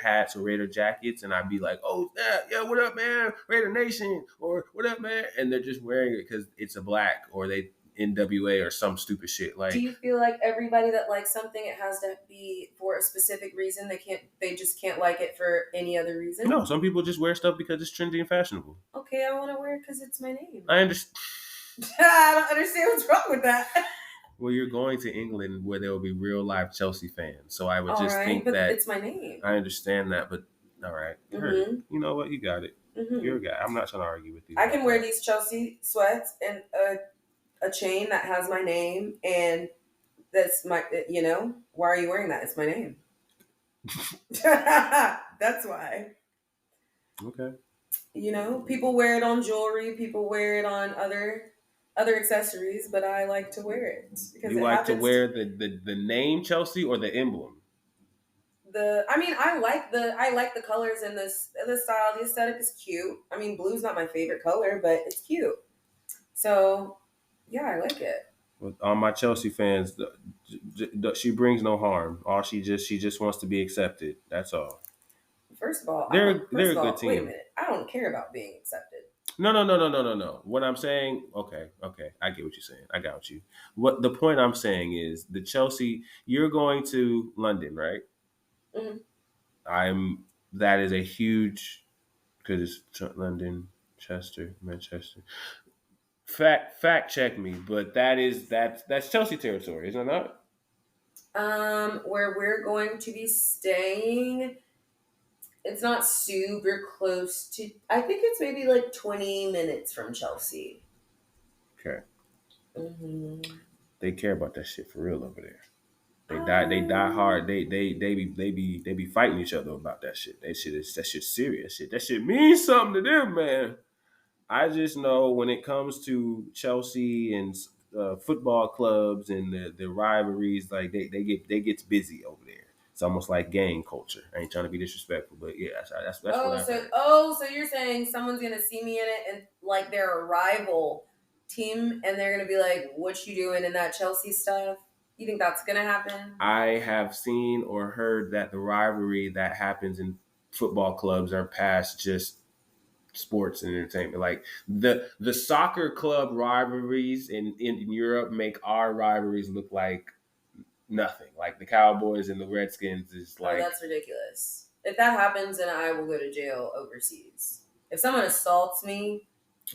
hats or Raider jackets, and I'd be like, "Oh yeah, what up, man? Raider Nation," or "What up, man?" And they're just wearing it because it's a black or they NWA or some stupid shit. Do Like, you feel like everybody that likes something, it has to be for a specific reason? They just can't like it for any other reason? no, some people just wear stuff because it's trendy and fashionable. Okay, I want to wear it because it's my name. I understand. I don't understand what's wrong with that. Well, you're going to England where there will be real live Chelsea fans, so I would All just right, think but that it's my name. I understand that, but all right, heard. Mm-hmm. You know what? You got it. You're a Mm-hmm. guy. I'm not trying to argue with you. I about can wear that. these Chelsea sweats and a chain that has my name, and that's my. Why are you wearing that? It's my name. That's why. Okay. People wear it on jewelry. People wear it on other accessories, but I like to wear it because You it like to happens to wear the name Chelsea or the emblem? I mean, I like the colors and the style. The aesthetic is cute. I mean, blue's not my favorite color, but it's cute. So yeah, I like it. With all my Chelsea fans, she brings no harm. All she just wants to be accepted. That's all. First of all, I don't. They're First a of good all, wait a team. minute. I don't care about being accepted. No, no, no, no, no, no, no. What I'm saying, okay, I get what you're saying. I got you. What the point I'm saying is the Chelsea. You're going to London, right? Mhm. I'm. That is a huge because it's London, Chester, Manchester. Fact check me, but that's Chelsea territory, is it not? Where we're going to be staying, it's not super close to. I think it's maybe like 20 minutes from Chelsea. Okay, Hmm. they care about that shit for real over there. They die Um, hard. They be fighting each other about that shit. That shit serious shit. That shit means something to them, man. I just know when it comes to Chelsea and football clubs and the rivalries, like they gets busy over there. It's almost like gang culture. I ain't trying to be disrespectful, but yeah, that's what I heard. So you're saying someone's gonna see me in it and like they're a rival team and they're gonna be like, "What you doing in that Chelsea stuff?" You think that's gonna happen? I have seen or heard that the rivalry that happens in football clubs are past just sports and entertainment. Like the soccer club rivalries in Europe make our rivalries look like nothing. Like the Cowboys and the Redskins is like, that's ridiculous. If that happens, then I will go to jail overseas. If someone assaults me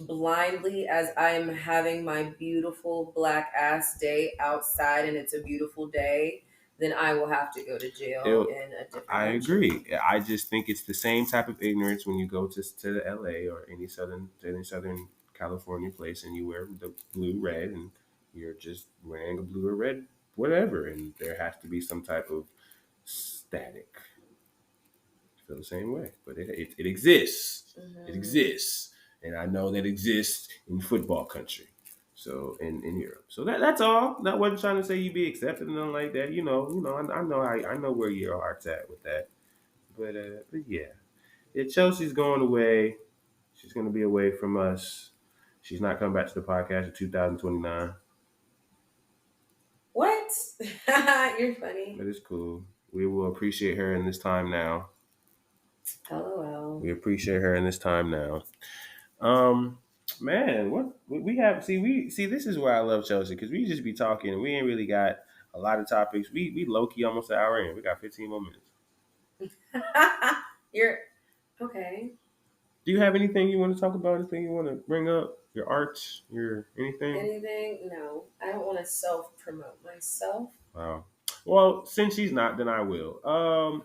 blindly as I'm having my beautiful black ass day outside and it's a beautiful day, then I will have to go to jail in a different I country. agree. I just think it's the same type of ignorance when you go to the LA or any southern California place and you wear the blue red and you're just wearing a blue or red whatever, and there has to be some type of static. I feel the same way, but it exists. It exists, and I know that exists in football country. So in Europe, so that's all. Not wasn't trying to say you be accepted and nothing like that. I know I know where your heart's at with that. But yeah, Chelsea's going away. She's going to be away from us. She's not coming back to the podcast in 2029. What? You're funny. But it's cool. We will appreciate her in this time now. LOL. We appreciate her in this time now. Man, what we have? See, this is where I love Chelsea because we just be talking and we ain't really got a lot of topics. We low key almost an hour in. We got 15 more minutes. You're okay. Do you have anything you want to talk about? Anything you want to bring up? Your art? Your anything? Anything? No, I don't want to self promote myself. Wow. Well, since she's not, then I will.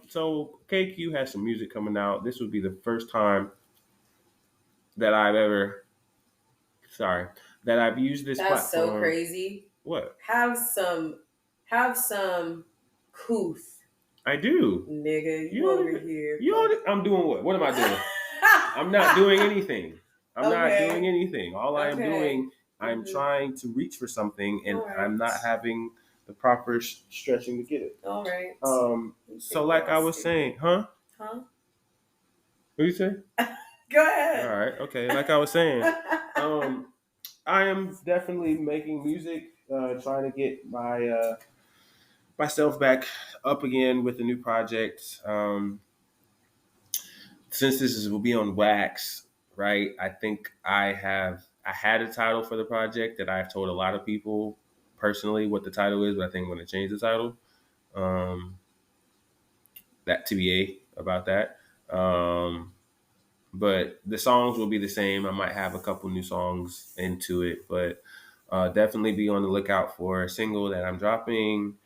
So KQ has some music coming out. This would be the first time that I've used this That's platform. so crazy. What? Have some couth. I do. Nigga, you over here. I'm doing what? What am I doing? I'm not doing anything. I'm not Okay. doing anything. All I am Okay. doing, I'm trying to reach for something, and All right. I'm not having the proper stretching to get it. All right. So like I was saying, huh? Huh? What do you say? Go ahead. All right. Okay. Like I was saying, I am definitely making music, trying to get myself back up again with a new project. Since will be on wax, right? I think I had a title for the project that I've told a lot of people personally what the title is, but I think I'm going to change the title. That TBA about that. But the songs will be the same. I might have a couple new songs into it, but definitely be on the lookout for a single that I'm dropping.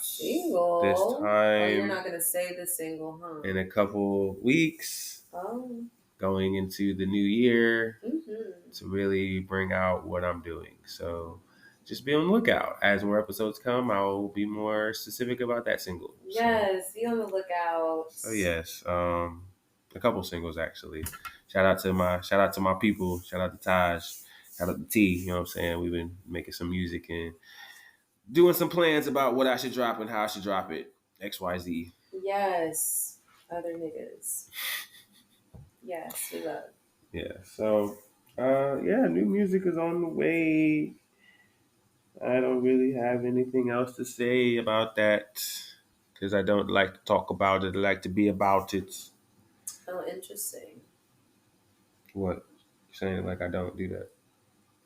Single? This time. Oh, you're not going to say the single, huh? In a couple weeks. Oh. Going into the new year Mm-hmm. to really bring out what I'm doing. So just be on the lookout. As more episodes come, I will be more specific about that single. Yes, be on the lookout. So yes, a couple singles actually. Shout out to my people. Shout out to Taj. Shout out to T. You know what I'm saying? We've been making some music and doing some plans about what I should drop and how I should drop it. XYZ. Yes, other niggas. Yes, we love. Yeah. So, new music is on the way. I don't really have anything else to say about that because I don't like to talk about it. I like to be about it. Oh, interesting. What? You're saying it like I don't do that?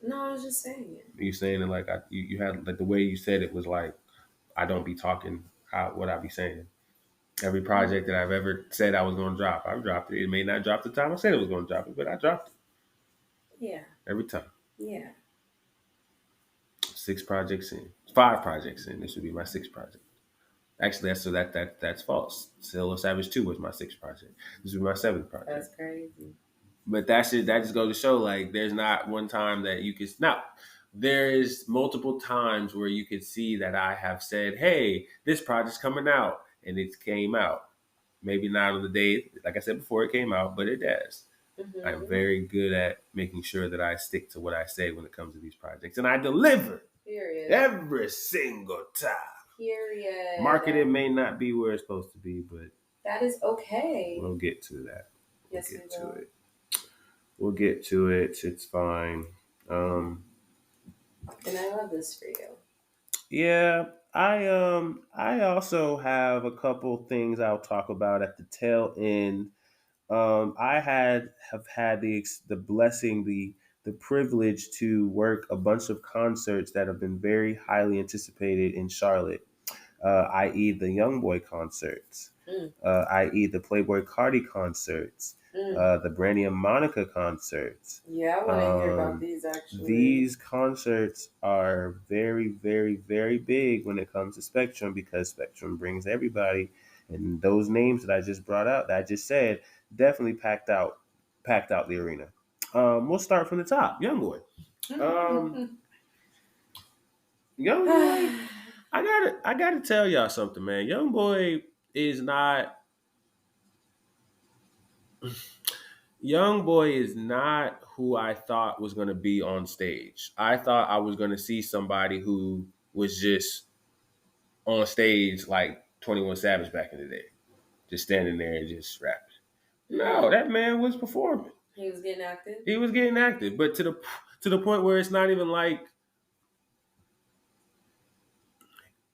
No, I was just saying it. You saying it like you had like the way you said it was like I don't be talking what I be saying. Every project that I've ever said I was going to drop, I've dropped it. It may not drop the time I said it was going to drop it, but I dropped it. Yeah. Every time. Yeah. 5 projects in. This would be my 6th project. Actually, that's false. Solo Savage 2 was my 6th project. This would be my 7th project. That's crazy. But that just goes to show like there's not one time that you could there is multiple times where you could see that I have said, hey, this project's coming out, and it came out. Maybe not on the day, like I said before, it came out, but it does. Mm-hmm. I'm very good at making sure that I stick to what I say when it comes to these projects, and I deliver. Period. Every single time. Period. Marketing may not be where it's supposed to be, but that is okay. we'll get to that. Yes, We'll get we to will. it. We'll get to it. It's fine. And I love this for you. Yeah, I also have a couple things I'll talk about at the tail end. I have had the blessing, the privilege to work a bunch of concerts that have been very highly anticipated in Charlotte, i.e. the Youngboy concerts, Mm. i.e. the Playboi Carti concerts, the Brandy and Monica concerts. Yeah, I want to hear about these actually. These concerts are very, very, very big when it comes to Spectrum because Spectrum brings everybody, and those names that I just brought out, that I just said, definitely packed out the arena. We'll start from the top. Youngboy. Youngboy. I gotta tell y'all something, man. Youngboy is not. Youngboy is not who I thought was going to be on stage. I thought I was going to see somebody who was just on stage like 21 Savage back in the day, just standing there and just rapping. No, that man was performing. He was getting active. He was getting active, but to the point where it's not even like,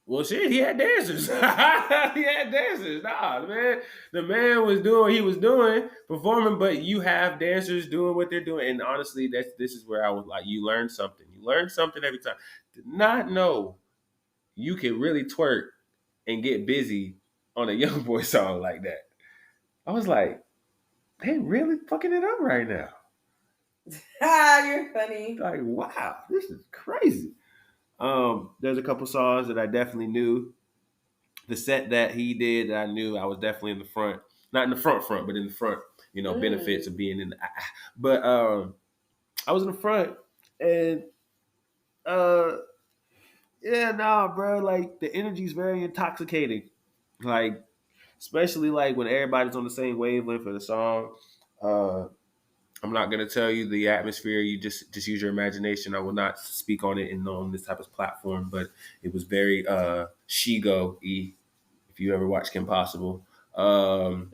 well, shit, he had dancers. He had dancers. Nah, man, the man was doing what he was doing, performing. But you have dancers doing what they're doing, and honestly, this is where I was like, you learn something. You learn something every time. Did not know you can really twerk and get busy on a young boy song like that. I was like, they really fucking it up right now. You're funny. Like, wow, this is crazy. There's a couple songs that I definitely knew. The set that he did, I knew I was definitely in the front, not in the front, but in the front. You know, benefits of being in the. But I was in the front, and yeah, nah, bro. Like the energy is very intoxicating. Like, especially like when everybody's on the same wavelength for the song. I'm not gonna tell you the atmosphere. You just use your imagination. I will not speak on it on this type of platform, but it was very Shigo-y. If you ever watch Kim Possible, but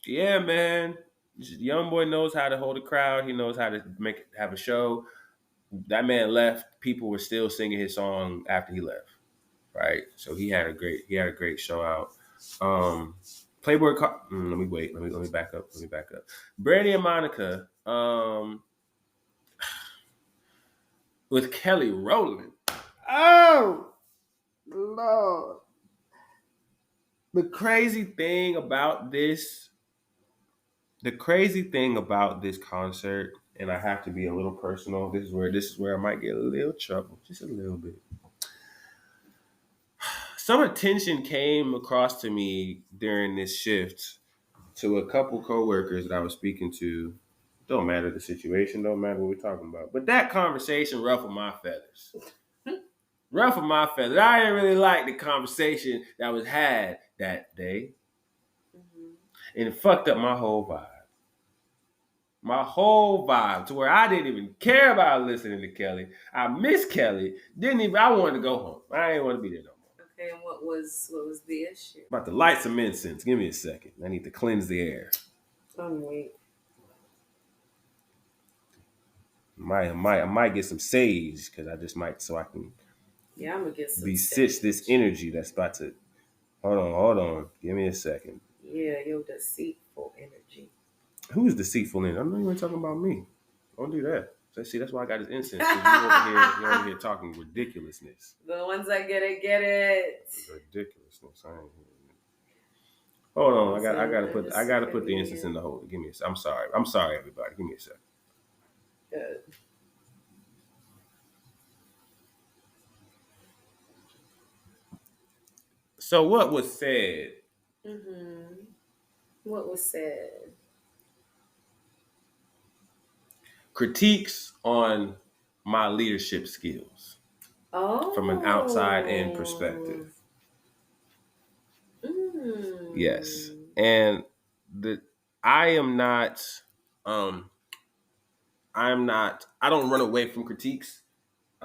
yeah, man, young boy knows how to hold a crowd. He knows how to have a show. That man left. People were still singing his song after he left. Right, so he had a great show out. Playboy. Let me wait. Let me back up. Brandy and Monica. With Kelly Rowland. Oh Lord. The crazy thing about this concert, and I have to be a little personal. This is where I might get a little trouble, just a little bit. Some attention came across to me during this shift to a couple coworkers that I was speaking to. Don't matter the situation, don't matter what we're talking about. But that conversation ruffled my feathers. I didn't really like the conversation that was had that day. And it fucked up my whole vibe. To where I didn't even care about listening to Kelly. I miss Kelly. I wanted to go home. I didn't want to be there no more. Okay, and what was the issue? About to light some incense. Give me a second. I need to cleanse the air. Wait. I might get some sage because I just might, so I can. Yeah, I'm gonna get some beseech this energy that's about to. Hold on. Give me a second. Yeah, your deceitful energy. Who's deceitful in? I'm not even talking about me. Don't do that. So, see, that's why I got his incense. You're over here talking ridiculousness. The ones that get it. Ridiculousness. Hold on. I gotta put the incense in the holder. Give me a second. I'm sorry, everybody. Give me a second. Good. So what was said? What was said? Critiques on my leadership skills. From an outside in perspective. Yes. And I don't run away from critiques.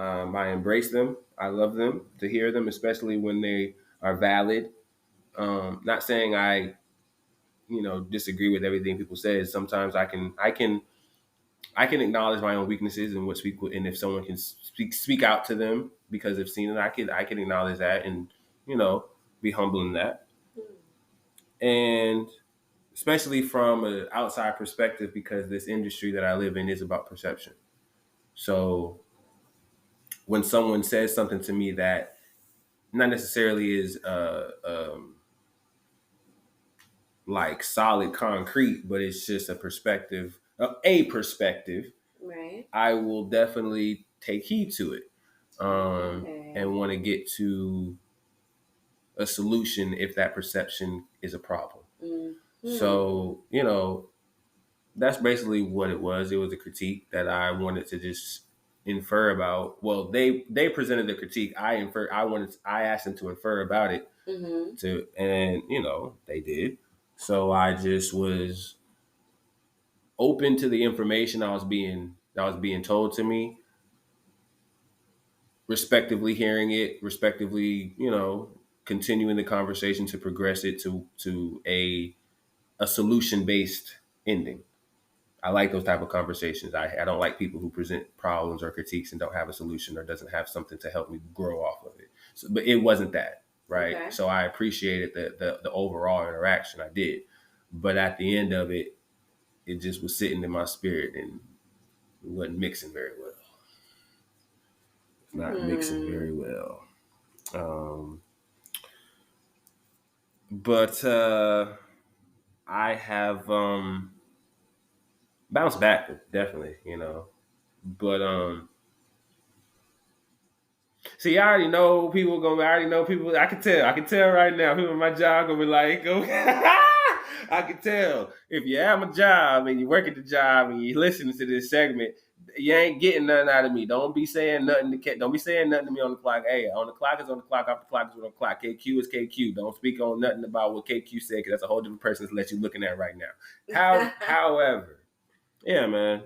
I embrace them. I love them to hear them, especially when they are valid. Not saying I, disagree with everything people say. Sometimes I can acknowledge my own weaknesses and what speak, and if someone can speak out to them because they've seen it, I can acknowledge that and be humble in that. And especially from an outside perspective, because this industry that I live in is about perception. So when someone says something to me that not necessarily is like solid concrete, but it's just a perspective, Right. I will definitely take heed to it, Okay. and want to get to a solution if that perception is a problem. So, that's basically what it was. It was a critique that I wanted to just infer about. Well, they presented the critique. I asked them to infer about it and they did. So I just was open to the information that was being told to me, respectively hearing it, respectively, continuing the conversation to progress it to a solution based ending. I like those type of conversations. I don't like people who present problems or critiques and don't have a solution or doesn't have something to help me grow off of it. So, but it wasn't that, right? Okay. So I appreciated the overall interaction. I did, but at the end of it, it just was sitting in my spirit and it wasn't mixing very well. It's not mixing very well. Um, but I have bounced back, definitely, But see, I already know people gonna. I already know people. I can tell. I can tell right now. People in my job gonna be like, okay. I can tell if you have a job and you work at the job and you listen to this segment, you ain't getting nothing out of me. Don't be saying nothing to. Don't be saying nothing to me on the clock. Hey, on the clock is on the clock. Off the clock is on the clock. KQ is KQ. Don't speak on nothing about what KQ said because that's a whole different person to let you looking at right now. However, yeah, man.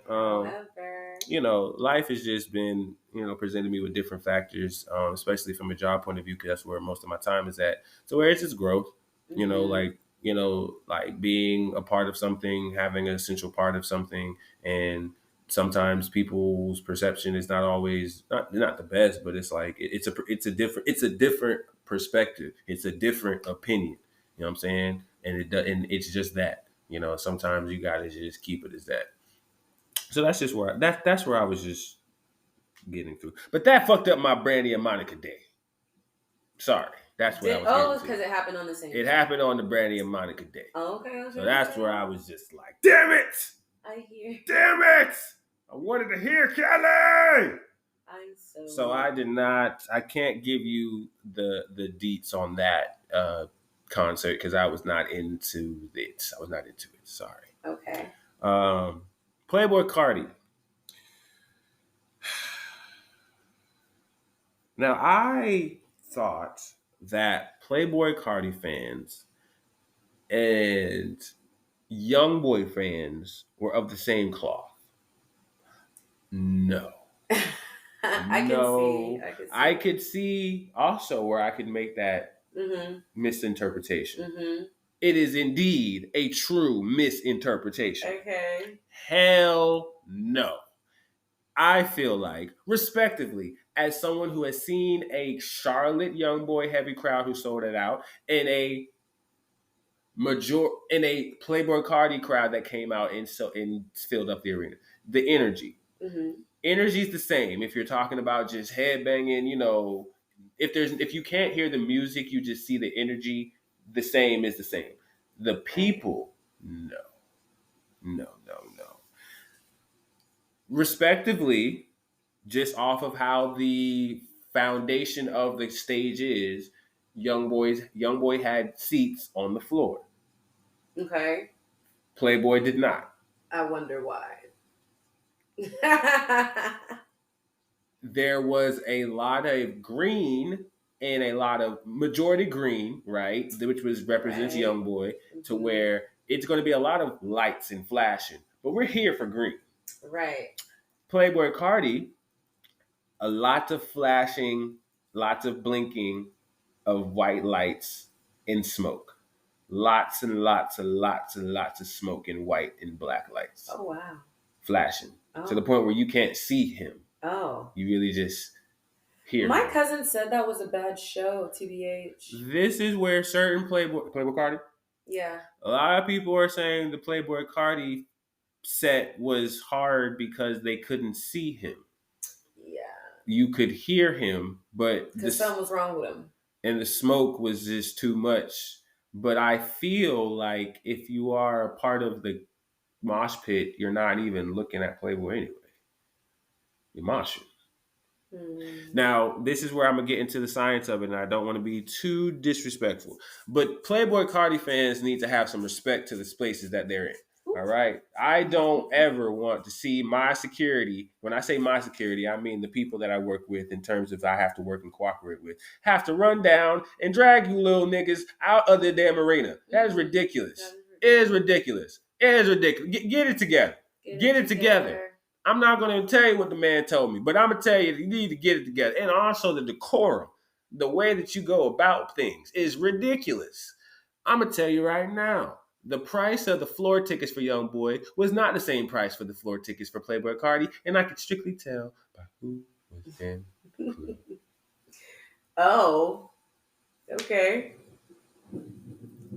Life has just been, presenting me with different factors, especially from a job point of view, because that's where most of my time is at. So where it's just growth, like being a part of something, having an essential part of something, and sometimes people's perception is not always not the best, but it's like it's a different perspective, it's a different opinion. You know what I'm saying? And it's just that. Sometimes you gotta just keep it as that. So that's just that's where I was just getting through. But that fucked up my Brandy and Monica day. Sorry, that's what I was. Oh, because it happened on the same. It happened on the Brandy and Monica day. Oh, okay. So that's where I was just like, damn it! I hear. Damn it! I wanted to hear Kelly. So I did not. I can't give you the deets on that concert because I was not into it. Sorry. Okay. Playboi Carti. Now, I thought that Playboi Carti fans and Youngboy fans were of the same cloth. No. I could see also where I could make that misinterpretation. It is indeed a true misinterpretation. Okay. Hell no. I feel like, respectively, as someone who has seen a Charlotte Youngboy heavy crowd who sold it out, and a Playboi Carti crowd that came out and filled up the arena, the energy is the same. If you're talking about just headbanging, if you can't hear the music, you just see the energy. The same is the same. The people, no. Respectively, just off of how the foundation of the stage is, Youngboy had seats on the floor. Okay. Playboi did not. I wonder why. There was a lot of green and a lot of majority green, right, which represents Youngboy, to where it's going to be a lot of lights and flashing, but we're here for green. Right. Playboi Carti a lot of flashing, lots of blinking of white lights and smoke. Lots and lots and lots and lots of smoke and white and black lights. Oh, wow. Flashing. Oh. To the point where you can't see him. Oh. You really just hear My him. cousin said that was a bad show, TBH. This is where certain Playboi Carti? Yeah. A lot of people are saying the Playboi Carti set was hard because they couldn't see him. Yeah. You could hear him, but because something was wrong with him. And the smoke was just too much. But I feel like if you are a part of the mosh pit, you're not even looking at Playboi anyway. You're moshing. Now, this is where I'm going to get into the science of it, and I don't want to be too disrespectful. But Playboi Carti fans need to have some respect to the spaces that they're in. All right? I don't ever want to see my security. When I say my security, I mean the people that I work with in terms of I have to work and cooperate with, have to run down and drag you little niggas out of the damn arena. That is ridiculous. It is ridiculous. It is ridiculous. Get it together. Get it together. I'm not going to tell you what the man told me, but I'm going to tell you need to get it together. And also the decorum, the way that you go about things is ridiculous. I'm going to tell you right now, the price of the floor tickets for Young Boy was not the same price for the floor tickets for Playboi Carti, and I could strictly tell by who was in the club. Oh, okay.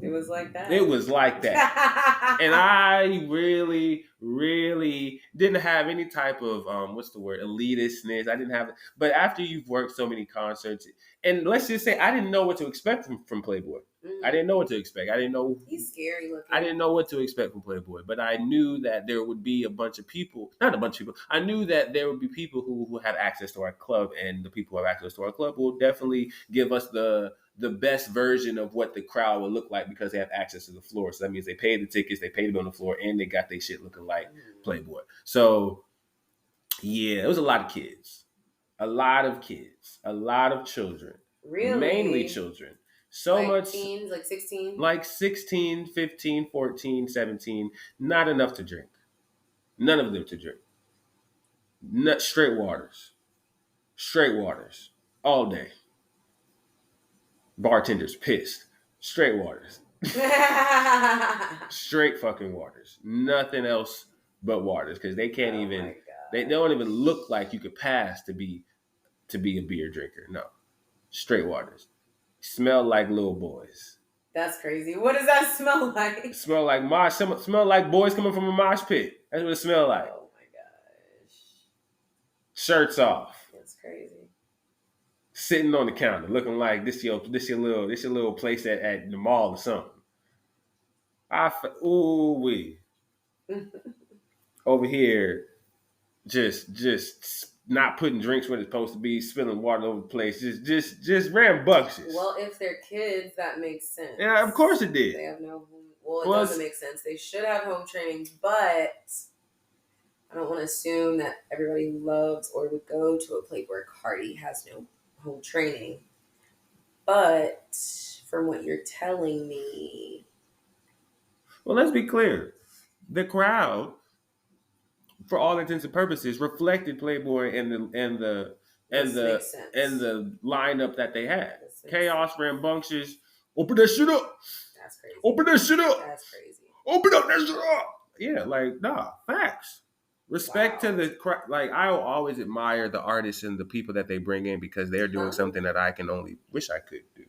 It was like that. It was like that. And I really, really didn't have any type of, elitistness. I didn't have, but after you've worked so many concerts, and let's just say I didn't know what to expect from Playboi. I didn't know what to expect. I didn't know. He's scary looking. I didn't know what to expect from Playboi, but I knew that there would be a bunch of people, not a bunch of people. I knew that there would be people who have access to our club, and the people who have access to our club will definitely give us the best version of what the crowd will look like because they have access to the floor. So that means they paid the tickets, they paid to be on the floor, and they got their shit looking like Playboi. So, yeah, it was a lot of kids. A lot of kids. A lot of children. Really? Mainly children. So like much. Teens, like 16? Like 16, 15, 14, 17. Not enough to drink. None of them to drink. Straight waters. Straight waters. All day. Bartenders pissed. Straight waters. Straight fucking waters. Nothing else but waters because they can't even. They don't even look like you could pass to be a beer drinker. No, straight waters. Smell like little boys. That's crazy. What does that smell like? Smell like smell like boys coming from a mosh pit. That's what it smells like. Oh my gosh. Shirts off. That's crazy. Sitting on the counter, looking like this your little place at the mall or something. Over here, just not putting drinks where it's supposed to be, spilling water over the place, just rambunctious. Well, if they're kids, that makes sense. Yeah, of course it did. They have no home. Well, it doesn't make sense. They should have home training, but I don't want to assume that everybody loves or would go to a Playboi Carti has no home training. But from what you're telling me, well, let's be clear. The crowd, for all intents and purposes, reflected Playboi and the lineup that they had. Chaos, rambunctious. Open that shit up. That's crazy. Open that shit up. That's crazy. Open up that shit up. Yeah, like facts. Respect to the crowd. Like I will always admire the artists and the people that they bring in because they're doing something that I can only wish I could do.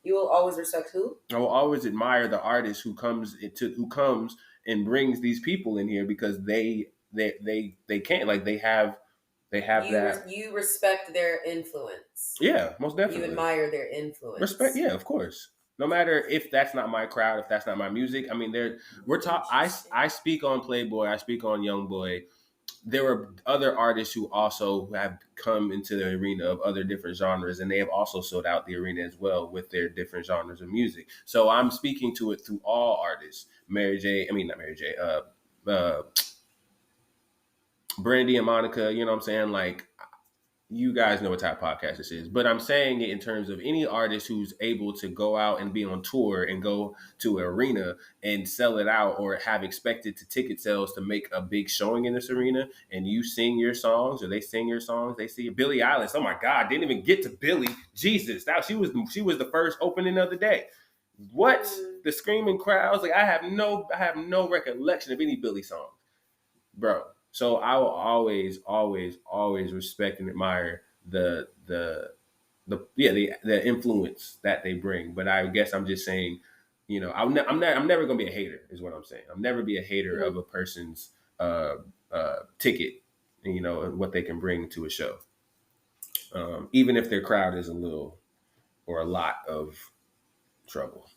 You will always respect who? I will always admire the artist who comes and brings these people in here because they can't, like they have that. You respect their influence. Yeah, most definitely. You admire their influence. Respect, yeah, of course. No matter if that's not my crowd, if that's not my music. I mean, I speak on Playboi, I speak on Young Boy. There are other artists who also have come into the arena of other different genres, and they have also sold out the arena as well with their different genres of music. So I'm speaking to it through all artists. Brandy and Monica, you know what I'm saying? Like, you guys know what type of podcast this is, but I'm saying it in terms of any artist who's able to go out and be on tour and go to an arena and sell it out or have expected to ticket sales to make a big showing in this arena, and you sing your songs or they sing your songs, they see Billie Eilish. Oh my God, didn't even get to Billie. Jesus, now she was the first opening of the day. What? The screaming crowds? Like I have no recollection of any Billie songs, bro. So I will always respect and admire the influence that they bring. But I guess I'm just saying, I'm never gonna be a hater, is what I'm saying. I'm never be a hater of a person's ticket, and what they can bring to a show, even if their crowd is a little or a lot of trouble.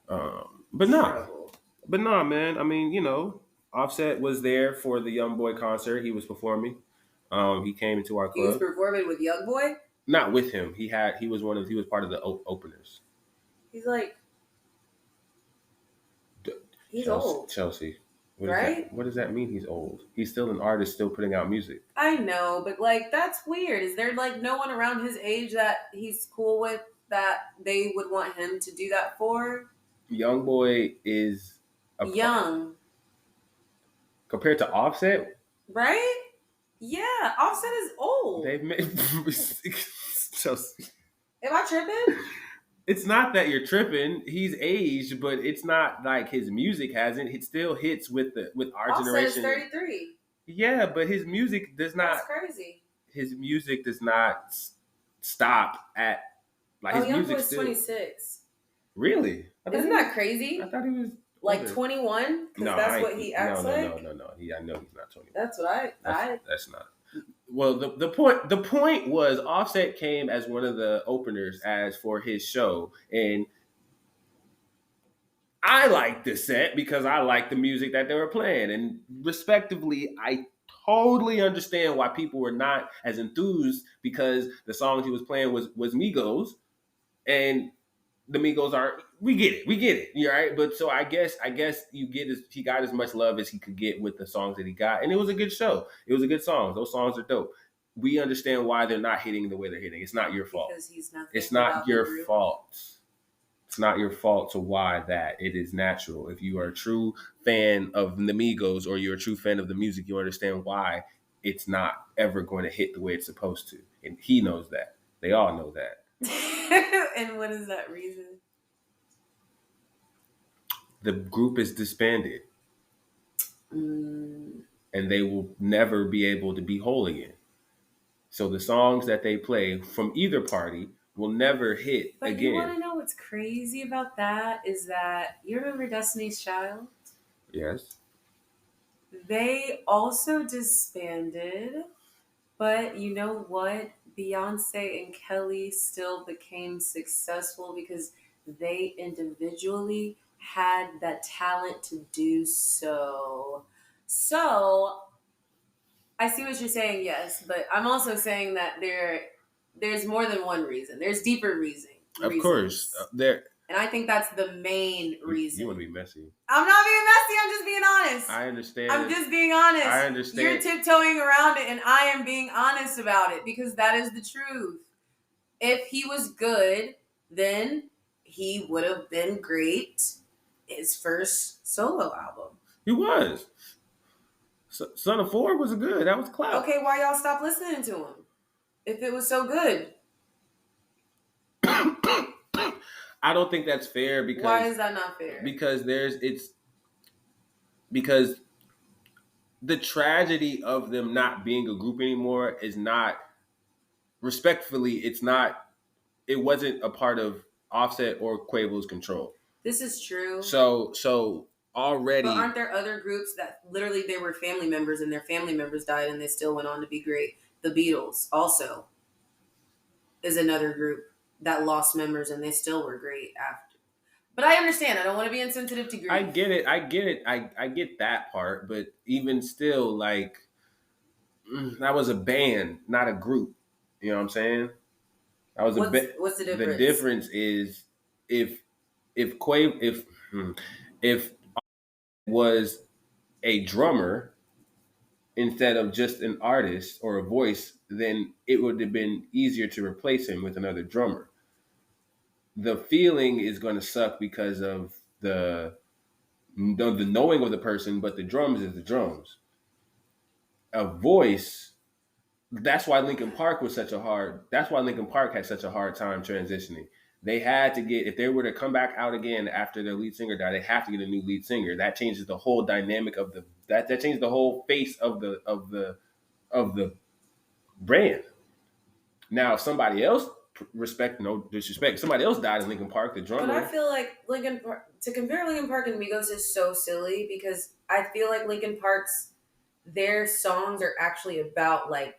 But nah, man. I mean, Offset was there for the Young Boy concert. He was performing. He came into our He was club. performing with Young Boy. Not with him. He was part of the openers. He's like, he's Chelsea, old. Chelsea. Right? What does that mean? He's old. He's still an artist, still putting out music. I know, but like that's weird. Is there like no one around his age that he's cool with that they would want him to do that for? Young Boy is young compared to Offset, right? Yeah, Offset is old. They've made Chelsea. Am I tripping? It's not that you're tripping. He's aged, but it's not like his music hasn't. It still hits with our Offset generation. Offset is 33. Yeah, but his music does not. That's crazy. His music does not stop at like his Young music Boy's still. 26. Really? Isn't that crazy? I thought he was like 21. No, that's what he acts like. No. I know he's not 21. That's what That's not. Well, the point was Offset came as one of the openers as for his show, and I liked the set because I liked the music that they were playing, and respectively, I totally understand why people were not as enthused because the songs he was playing was Migos, and the Migos are we get it, you right? But so I guess he got as much love as he could get with the songs that he got, and it was a good show. It was a good song. Those songs are dope. We understand why they're not hitting the way they're hitting. It's not your fault. Because he's not. It's not your fault. It's not your fault to why that. It is natural. If you are a true fan of the Migos or you're a true fan of the music, you understand why it's not ever going to hit the way it's supposed to. And he knows that. They all know that. And what is that reason? The group is disbanded. And they will never be able to be whole again. So the songs that they play from either party will never hit but again. You want to know what's crazy about that is that you remember Destiny's Child? Yes. They also disbanded, but you know what? Beyonce and Kelly still became successful because they individually had that talent to do so. So I see what you're saying, yes, but I'm also saying that there's more than one reason. There's deeper reasons. Of course. And I think that's the main reason. You want to be messy. I'm not being messy. I'm just being honest. I understand. I'm just being honest. I understand. You're tiptoeing around it, and I am being honest about it because that is the truth. If he was good, then he would have been great. His first solo album. He was. Son of Ford was good. That was clout. Okay, why y'all stop listening to him? If it was so good. I don't think that's fair because why is that not fair? Because the tragedy of them not being a group anymore is not respectfully, it wasn't a part of Offset or Quavo's control. This is true. So already. But aren't there other groups that literally they were family members and their family members died and they still went on to be great? The Beatles also is another group that lost members and they still were great after. But I understand. I don't want to be insensitive to grief. I get it. I get that part. But even still, like, that was a band, not a group. You know what I'm saying? That was What's the difference? The difference is if was a drummer instead of just an artist or a voice, then it would have been easier to replace him with another drummer. The feeling is going to suck because of the knowing of the person, but the drums is the drums. A voice. That's why Linkin Park was such a hard. That's why Linkin Park had such a hard time transitioning. They had to get, if they were to come back out again after their lead singer died, they have to get a new lead singer. That changes the whole dynamic of that changes the whole face of the brand. Now, if somebody else, respect, no disrespect, somebody else died in Linkin Park, the drummer. But I feel like Linkin Park, to compare Linkin Park and Migos is so silly because I feel like Linkin Park's, their songs are actually about like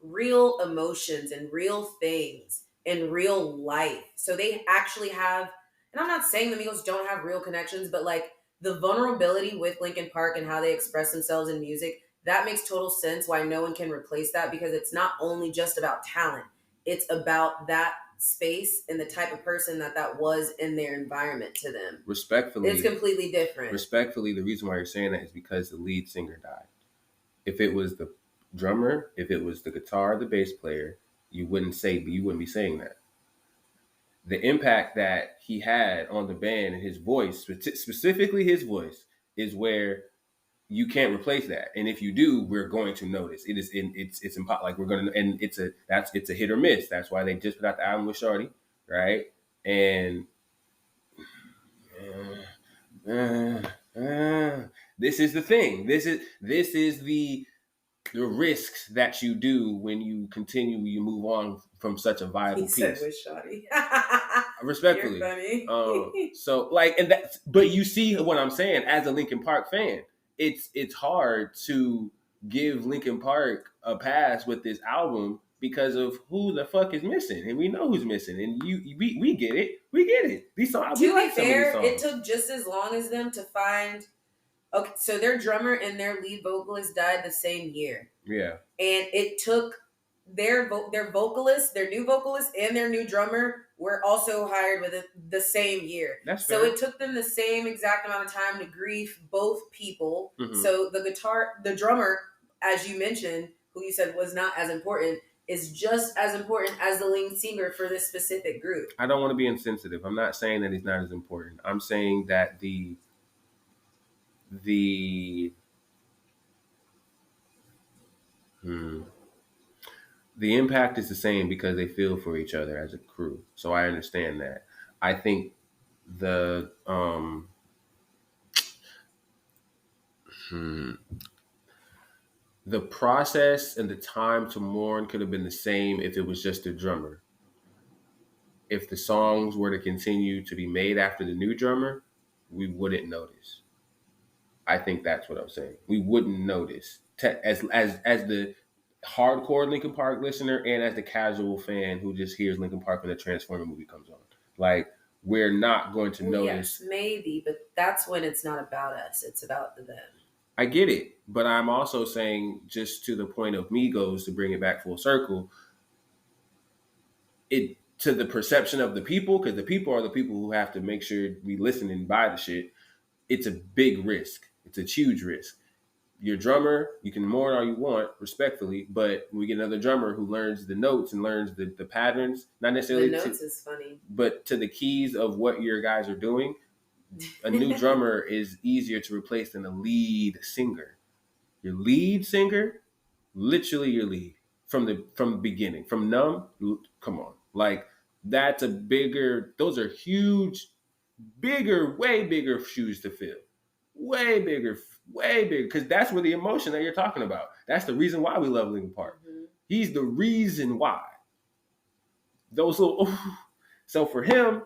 real emotions and real things in real life. So they actually have, and I'm not saying the Migos don't have real connections, but like the vulnerability with Linkin Park and how they express themselves in music, that makes total sense why no one can replace that, because it's not only just about talent. It's about that space and the type of person that was in their environment to them. Respectfully, it's completely different. Respectfully, the reason why you're saying that is because the lead singer died. If it was the drummer, if it was the guitar, the bass player, you wouldn't be saying that. The impact that he had on the band and his voice, specifically his voice, is where you can't replace that. And if you do, we're going to notice. It's impossible. Like we're gonna, and it's a hit or miss. That's why they just put out the album with Shorty, right? And this is the thing. This is the risks that you do when you move on from such a viable piece. Said with Shorty. Respectfully. You're funny. So like, and that, but you see what I'm saying as a Linkin Park fan, it's hard to give Linkin Park a pass with this album because of who the fuck is missing, and we know who's missing, and we get it, These songs. To be fair, it took just as long as them to find. Okay, so their drummer and their lead vocalist died the same year. Yeah, and it took their vocalist, their new vocalist, and their new drummer were also hired within the same year. That's so fair. It took them the same exact amount of time to grieve both people. Mm-hmm. So the drummer, as you mentioned, who you said was not as important, is just as important as the lead singer for this specific group. I don't want to be insensitive. I'm not saying that he's not as important. I'm saying that the impact is the same because they feel for each other as a crew. So I understand that. I think the process and the time to mourn could have been the same if it was just a drummer. If the songs were to continue to be made after the new drummer, we wouldn't notice. I think that's what I'm saying. We wouldn't notice as the hardcore Linkin Park listener and as the casual fan who just hears Linkin Park when the Transformer movie comes on. Like, we're not going to notice. Yes, maybe, but that's when it's not about us. It's about them. I get it, but I'm also saying, just to the point of Migos, to bring it back full circle, it to the perception of the people, because the people are the people who have to make sure we listen and buy the shit. It's a big risk. It's a huge risk. Your drummer, you can mourn all you want, respectfully, but we get another drummer who learns the notes and learns the patterns, not necessarily the notes is funny, but to the keys of what your guys are doing. A new drummer is easier to replace than a lead singer. Your lead singer, literally your lead from the beginning, from Numb. Come on, like that's those are huge, way bigger shoes to fill. Way bigger, because that's where the emotion that you're talking about. That's the reason why we love Linkin Park. Mm-hmm. He's the reason why. So for him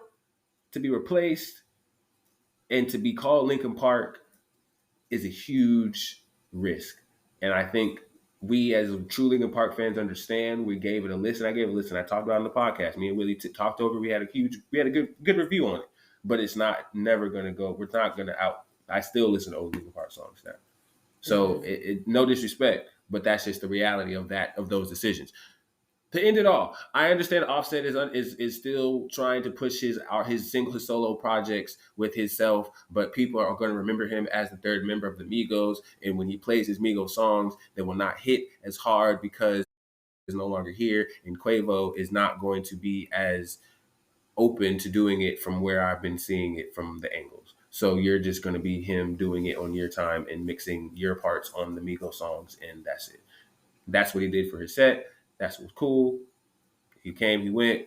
to be replaced and to be called Linkin Park is a huge risk. And I think we as true Linkin Park fans understand. We gave it a listen. I gave it a listen. I talked about it on the podcast. Me and Willie talked over. We had a good review on it. But it's never going to go. We're not going to out. I still listen to old Linkin Park songs now. So no disrespect, but that's just the reality of those decisions. To end it all, I understand Offset is still trying to push his solo projects with himself, but people are going to remember him as the third member of the Migos. And when he plays his Migos songs, they will not hit as hard because he's no longer here, and Quavo is not going to be as open to doing it from where I've been seeing it from the angles. So you're just going to be him doing it on your time and mixing your parts on the Migos songs, and that's it. That's what he did for his set. That's what's cool. He came, he went.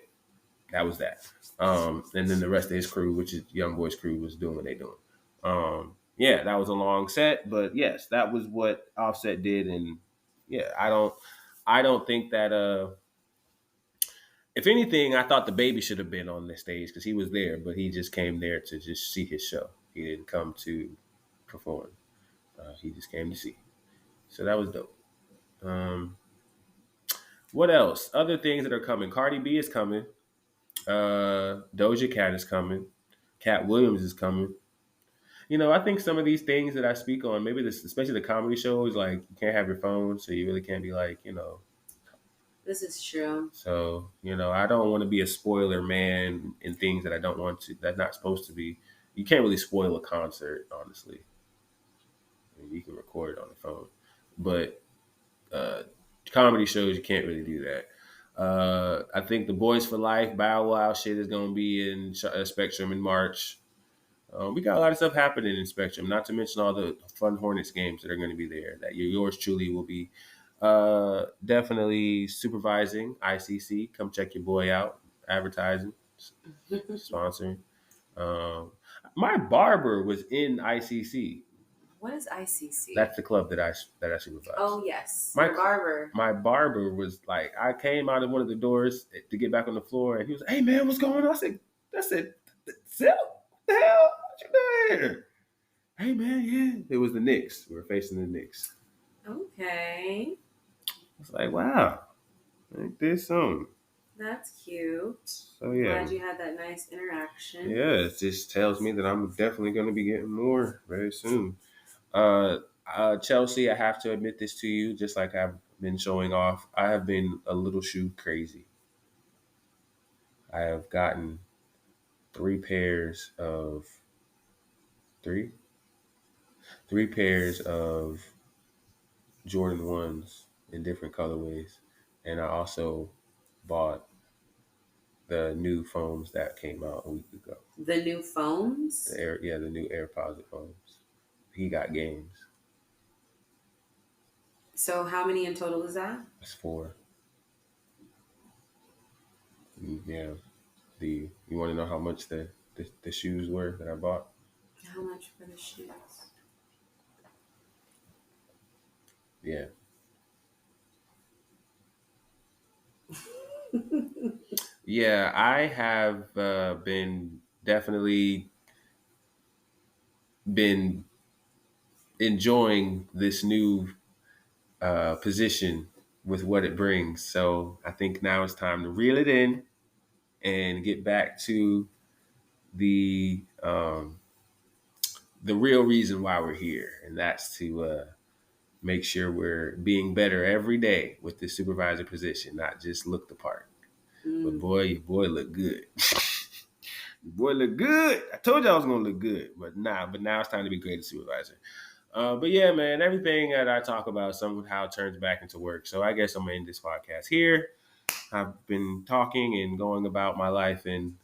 That was that. And then the rest of his crew, which is Young Boy's crew, was doing what they doing. Yeah, that was a long set, but yes, that was what Offset did. And yeah, I don't think that. If anything, I thought the baby should have been on the stage because he was there, but he just came there to just see his show. He didn't come to perform. He just came to see. So that was dope. What else? Other things that are coming. Cardi B is coming. Doja Cat is coming. Cat Williams is coming. You know, I think some of these things that I speak on, maybe this, especially the comedy shows, like you can't have your phone, so you really can't be like, you know. This is true. So, you know, I don't want to be a spoiler man in things that I don't want to, that's not supposed to be. You can't really spoil a concert, honestly. I mean, you can record it on the phone. But comedy shows, you can't really do that. I think the Boys for Life, Bow Wow shit is going to be in Spectrum in March. We got a lot of stuff happening in Spectrum, not to mention all the fun Hornets games that are going to be there. That yours truly will be definitely supervising ICC. Come check your boy out. Advertising, sponsoring. My barber was in ICC. What is ICC? That's the club that I supervise. Oh yes, my barber. My barber was like, I came out of one of the doors to get back on the floor, and he was, "Hey man, what's going on?" I said, "Zip, what the hell? What you doing here?" "Hey man, yeah." It was the Knicks. We were facing the Knicks. Okay. I was like, wow, ain't this something? That's cute. So yeah. Glad you had that nice interaction. Yeah, it just tells me that I'm definitely going to be getting more very soon. Chelsea, I have to admit this to you, just like I've been showing off. I have been a little shoe crazy. I have gotten 3 pairs of Jordan 1s in different colorways. And I also bought the new foams that came out a week ago. The new foams? The new AirPods foams. He got games. So how many in total is that? It's 4. Yeah. You want to know how much the shoes were that I bought? How much for the shoes? Yeah. Yeah, I have definitely been enjoying this new position with what it brings. So I think now it's time to reel it in and get back to the real reason why we're here, and that's to make sure we're being better every day with the supervisor position, not just look the part. But boy, your boy look good. Your boy look good. I told you I was gonna look good, but now it's time to be great as supervisor. But yeah, man, everything that I talk about somehow turns back into work. So I guess I'm gonna end this podcast here. I've been talking and going about my life, and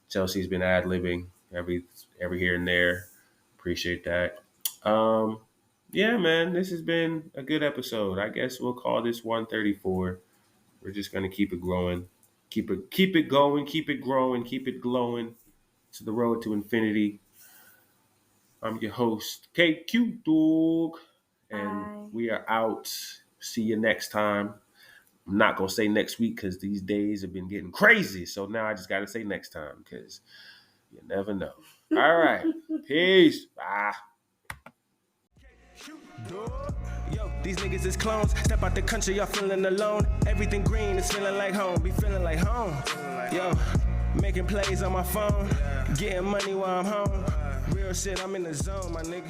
Chelsea's been ad-libbing every here and there. Appreciate that. Yeah, man, this has been a good episode. I guess we'll call this 134. We're just gonna keep it growing. Keep it going, keep it growing, keep it glowing to the road to infinity. I'm your host, KQ Dog, and we are out. See you next time. I'm not going to say next week because these days have been getting crazy. So now I just got to say next time because you never know. All right. Peace. Bye. Yo, these niggas is clones. Step out the country, y'all feeling alone. Everything green is feeling like home. Be feeling like home. Yo, making plays on my phone. Getting money while I'm home. Real shit, I'm in the zone, my nigga.